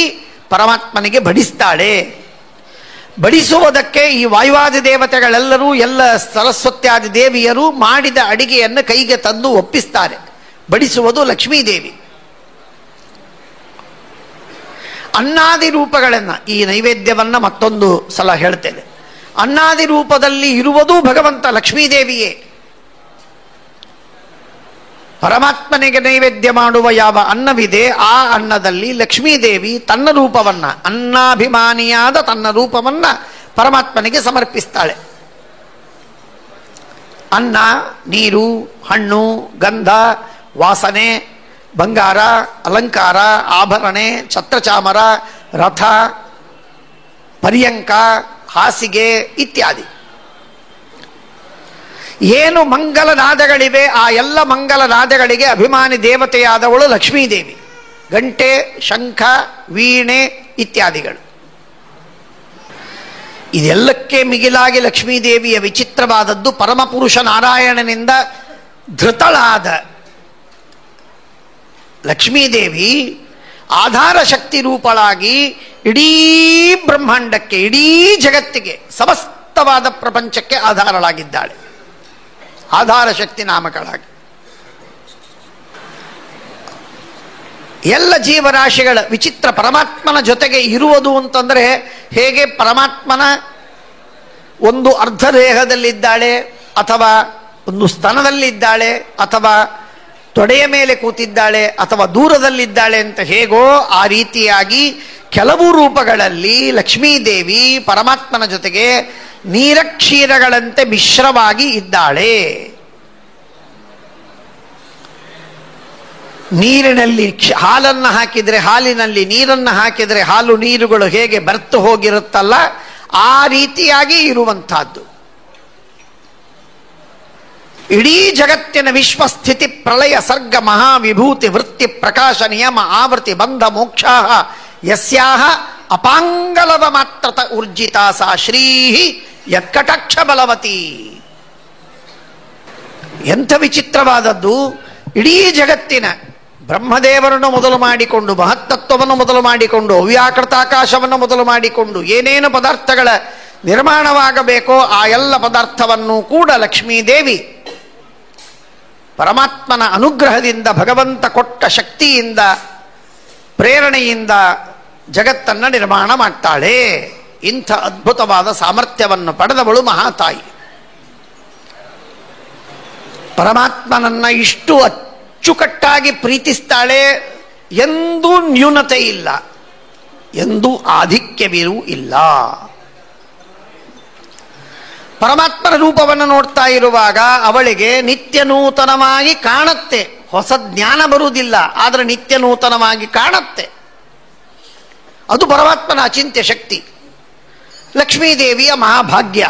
ಪರಮಾತ್ಮನಿಗೆ ಬಡಿಸ್ತಾಳೆ. ಬಡಿಸುವುದಕ್ಕೆ ಈ ವಾಯುವಾದಿ ದೇವತೆಗಳೆಲ್ಲರೂ, ಎಲ್ಲ ಸರಸ್ವತ್ಯಾದಿ ದೇವಿಯರು ಮಾಡಿದ ಅಡಿಗೆಯನ್ನು ಕೈಗೆ ತಂದು ಒಪ್ಪಿಸ್ತಾರೆ. ಬಡಿಸುವುದು ಲಕ್ಷ್ಮೀದೇವಿ. ಅನ್ನಾದಿ ರೂಪಗಳನ್ನು, ಈ ನೈವೇದ್ಯವನ್ನು ಮತ್ತೊಂದು ಸಲ ಹೇಳ್ತೇನೆ, ಅನ್ನಾದಿ ರೂಪದಲ್ಲಿ ಇರುವುದೂ ಭಗವಂತ ಲಕ್ಷ್ಮೀದೇವಿಯೇ. ಪರಮಾತ್ಮನಿಗೆ ನೈವೇದ್ಯ ಮಾಡುವ ಯಾವ ಅನ್ನವಿದೆ ಆ ಅನ್ನದಲ್ಲಿ ಲಕ್ಷ್ಮೀದೇವಿ ತನ್ನ ರೂಪವನ್ನ, ಅನ್ನಾಭಿಮಾನಿಯಾದ ತನ್ನ ರೂಪವನ್ನ ಪರಮಾತ್ಮನಿಗೆ ಸಮರ್ಪಿಸ್ತಾಳೆ. ಅನ್ನ, ನೀರು, ಹಣ್ಣು, ಗಂಧ, ವಾಸನೆ, ಬಂಗಾರ, ಅಲಂಕಾರ, ಆಭರಣೆ, ಛತ್ರಚಾಮರ, ರಥ, ಪರ್ಯಂಕ, ಹಾಸಿಗೆ ಇತ್ಯಾದಿ ಏನು ಮಂಗಲನಾದಗಳಿವೆ ಆ ಎಲ್ಲ ಮಂಗಲನಾದಗಳಿಗೆ ಅಭಿಮಾನಿ ದೇವತೆಯಾದವಳು ಲಕ್ಷ್ಮೀದೇವಿ. ಗಂಟೆ, ಶಂಖ, ವೀಣೆ ಇತ್ಯಾದಿಗಳು. ಇದೆಲ್ಲಕ್ಕೆ ಮಿಗಿಲಾಗಿ ಲಕ್ಷ್ಮೀದೇವಿಯ ವಿಚಿತ್ರವಾದದ್ದು, ಪರಮಪುರುಷ ನಾರಾಯಣನಿಂದ ಧೃತಳಾದ ಲಕ್ಷ್ಮೀದೇವಿ ಆಧಾರ ಶಕ್ತಿ ರೂಪಳಾಗಿ ಇಡೀ ಬ್ರಹ್ಮಾಂಡಕ್ಕೆ, ಇಡೀ ಜಗತ್ತಿಗೆ, ಸಮಸ್ತವಾದ ಪ್ರಪಂಚಕ್ಕೆ ಆಧಾರಳಾಗಿದ್ದಾಳೆ. ಆಧಾರ ಶಕ್ತಿ ನಾಮಕಳಾಗಿ ಎಲ್ಲ ಜೀವರಾಶಿಗಳ ವಿಚಿತ್ರ ಪರಮಾತ್ಮನ ಜೊತೆಗೆ ಇರುವುದು ಅಂತಂದರೆ, ಹೇಗೆ ಪರಮಾತ್ಮನ ಒಂದು ಅರ್ಧ ದೇಹದಲ್ಲಿದ್ದಾಳೆ, ಅಥವಾ ಒಂದು ಸ್ತನದಲ್ಲಿದ್ದಾಳೆ, ಅಥವಾ ತೊಡೆಯ ಮೇಲೆ ಕೂತಿದ್ದಾಳೆ, ಅಥವಾ ದೂರದಲ್ಲಿದ್ದಾಳೆ ಅಂತ ಹೇಗೋ ಆ ರೀತಿಯಾಗಿ ಕೆಲವು ರೂಪಗಳಲ್ಲಿ ಲಕ್ಷ್ಮೀದೇವಿ ಪರಮಾತ್ಮನ ಜೊತೆಗೆ ನೀರಕ್ಷೀರಗಳಂತೆ ಮಿಶ್ರವಾಗಿ ಇದ್ದಾಳೆ. ನೀರಿನಲ್ಲಿ ಹಾಲನ್ನು ಹಾಕಿದರೆ, ಹಾಲಿನಲ್ಲಿ ನೀರನ್ನು ಹಾಕಿದರೆ ಹಾಲು ನೀರುಗಳು ಹೇಗೆ ಬೆರ್ತು ಹೋಗಿರುತ್ತಲ್ಲ ಆ ರೀತಿಯಾಗಿ ಇರುವಂತಹದ್ದು. ಇಡೀ ಜಗತ್ತಿನ ವಿಶ್ವಸ್ಥಿತಿ ಪ್ರಳಯ ಸರ್ಗ ಮಹಾವಿಭೂತಿ ವೃತ್ತಿ ಪ್ರಕಾಶ ನಿಯಮ ಆವೃತ್ತಿ ಬಂಧ ಮೋಕ್ಷ ಯಸ್ಯಾಹ ಅಪಾಂಗಲವ ಮಾತ್ರತ ಊರ್ಜಿತ ಸಾ ಶ್ರೀಹಿ ಯತ್ಕಟಾಕ್ಷ ಬಲವತಿ. ಎಂಥ ವಿಚಿತ್ರವಾದದ್ದು! ಇಡೀ ಜಗತ್ತಿನ ಬ್ರಹ್ಮದೇವರನ್ನು ಮೊದಲು ಮಾಡಿಕೊಂಡು, ಮಹತ್ತತ್ವವನ್ನು ಮೊದಲು ಮಾಡಿಕೊಂಡು, ಅವ್ಯಾಕೃತಾಕಾಶವನ್ನು ಮೊದಲು ಮಾಡಿಕೊಂಡು, ಏನೇನು ಪದಾರ್ಥಗಳ ನಿರ್ಮಾಣವಾಗಬೇಕೋ ಆ ಎಲ್ಲ ಪದಾರ್ಥವನ್ನು ಕೂಡ ಲಕ್ಷ್ಮೀದೇವಿ ಪರಮಾತ್ಮನ ಅನುಗ್ರಹದಿಂದ, ಭಗವಂತ ಕೊಟ್ಟ ಶಕ್ತಿಯಿಂದ, ಪ್ರೇರಣೆಯಿಂದ ಜಗತ್ತನ್ನು ನಿರ್ಮಾಣ ಮಾಡ್ತಾಳೆ. ಇಂಥ ಅದ್ಭುತವಾದ ಸಾಮರ್ಥ್ಯವನ್ನು ಪಡೆದವಳು ಮಹಾತಾಯಿ. ಪರಮಾತ್ಮನನ್ನ ಇಷ್ಟು ಅಚ್ಚುಕಟ್ಟಾಗಿ ಪ್ರೀತಿಸ್ತಾಳೆ, ಎಂದೂ ನ್ಯೂನತೆ ಇಲ್ಲ. ಎಂದೂ ಆಧಿಕ್ಯವಿರೂ ಇಲ್ಲ. ಪರಮಾತ್ಮನ ರೂಪವನ್ನು ನೋಡ್ತಾ ಇರುವಾಗ ಅವಳಿಗೆ ನಿತ್ಯ ನೂತನವಾಗಿ ಕಾಣುತ್ತೆ. ಹೊಸ ಜ್ಞಾನ ಬರುವುದಿಲ್ಲ, ಆದರೆ ನಿತ್ಯ ನೂತನವಾಗಿ ಕಾಣುತ್ತೆ. ಅದು ಪರಮಾತ್ಮನ ಅಚಿಂತ್ಯ ಶಕ್ತಿ, ಲಕ್ಷ್ಮೀದೇವಿಯ ಮಹಾಭಾಗ್ಯ.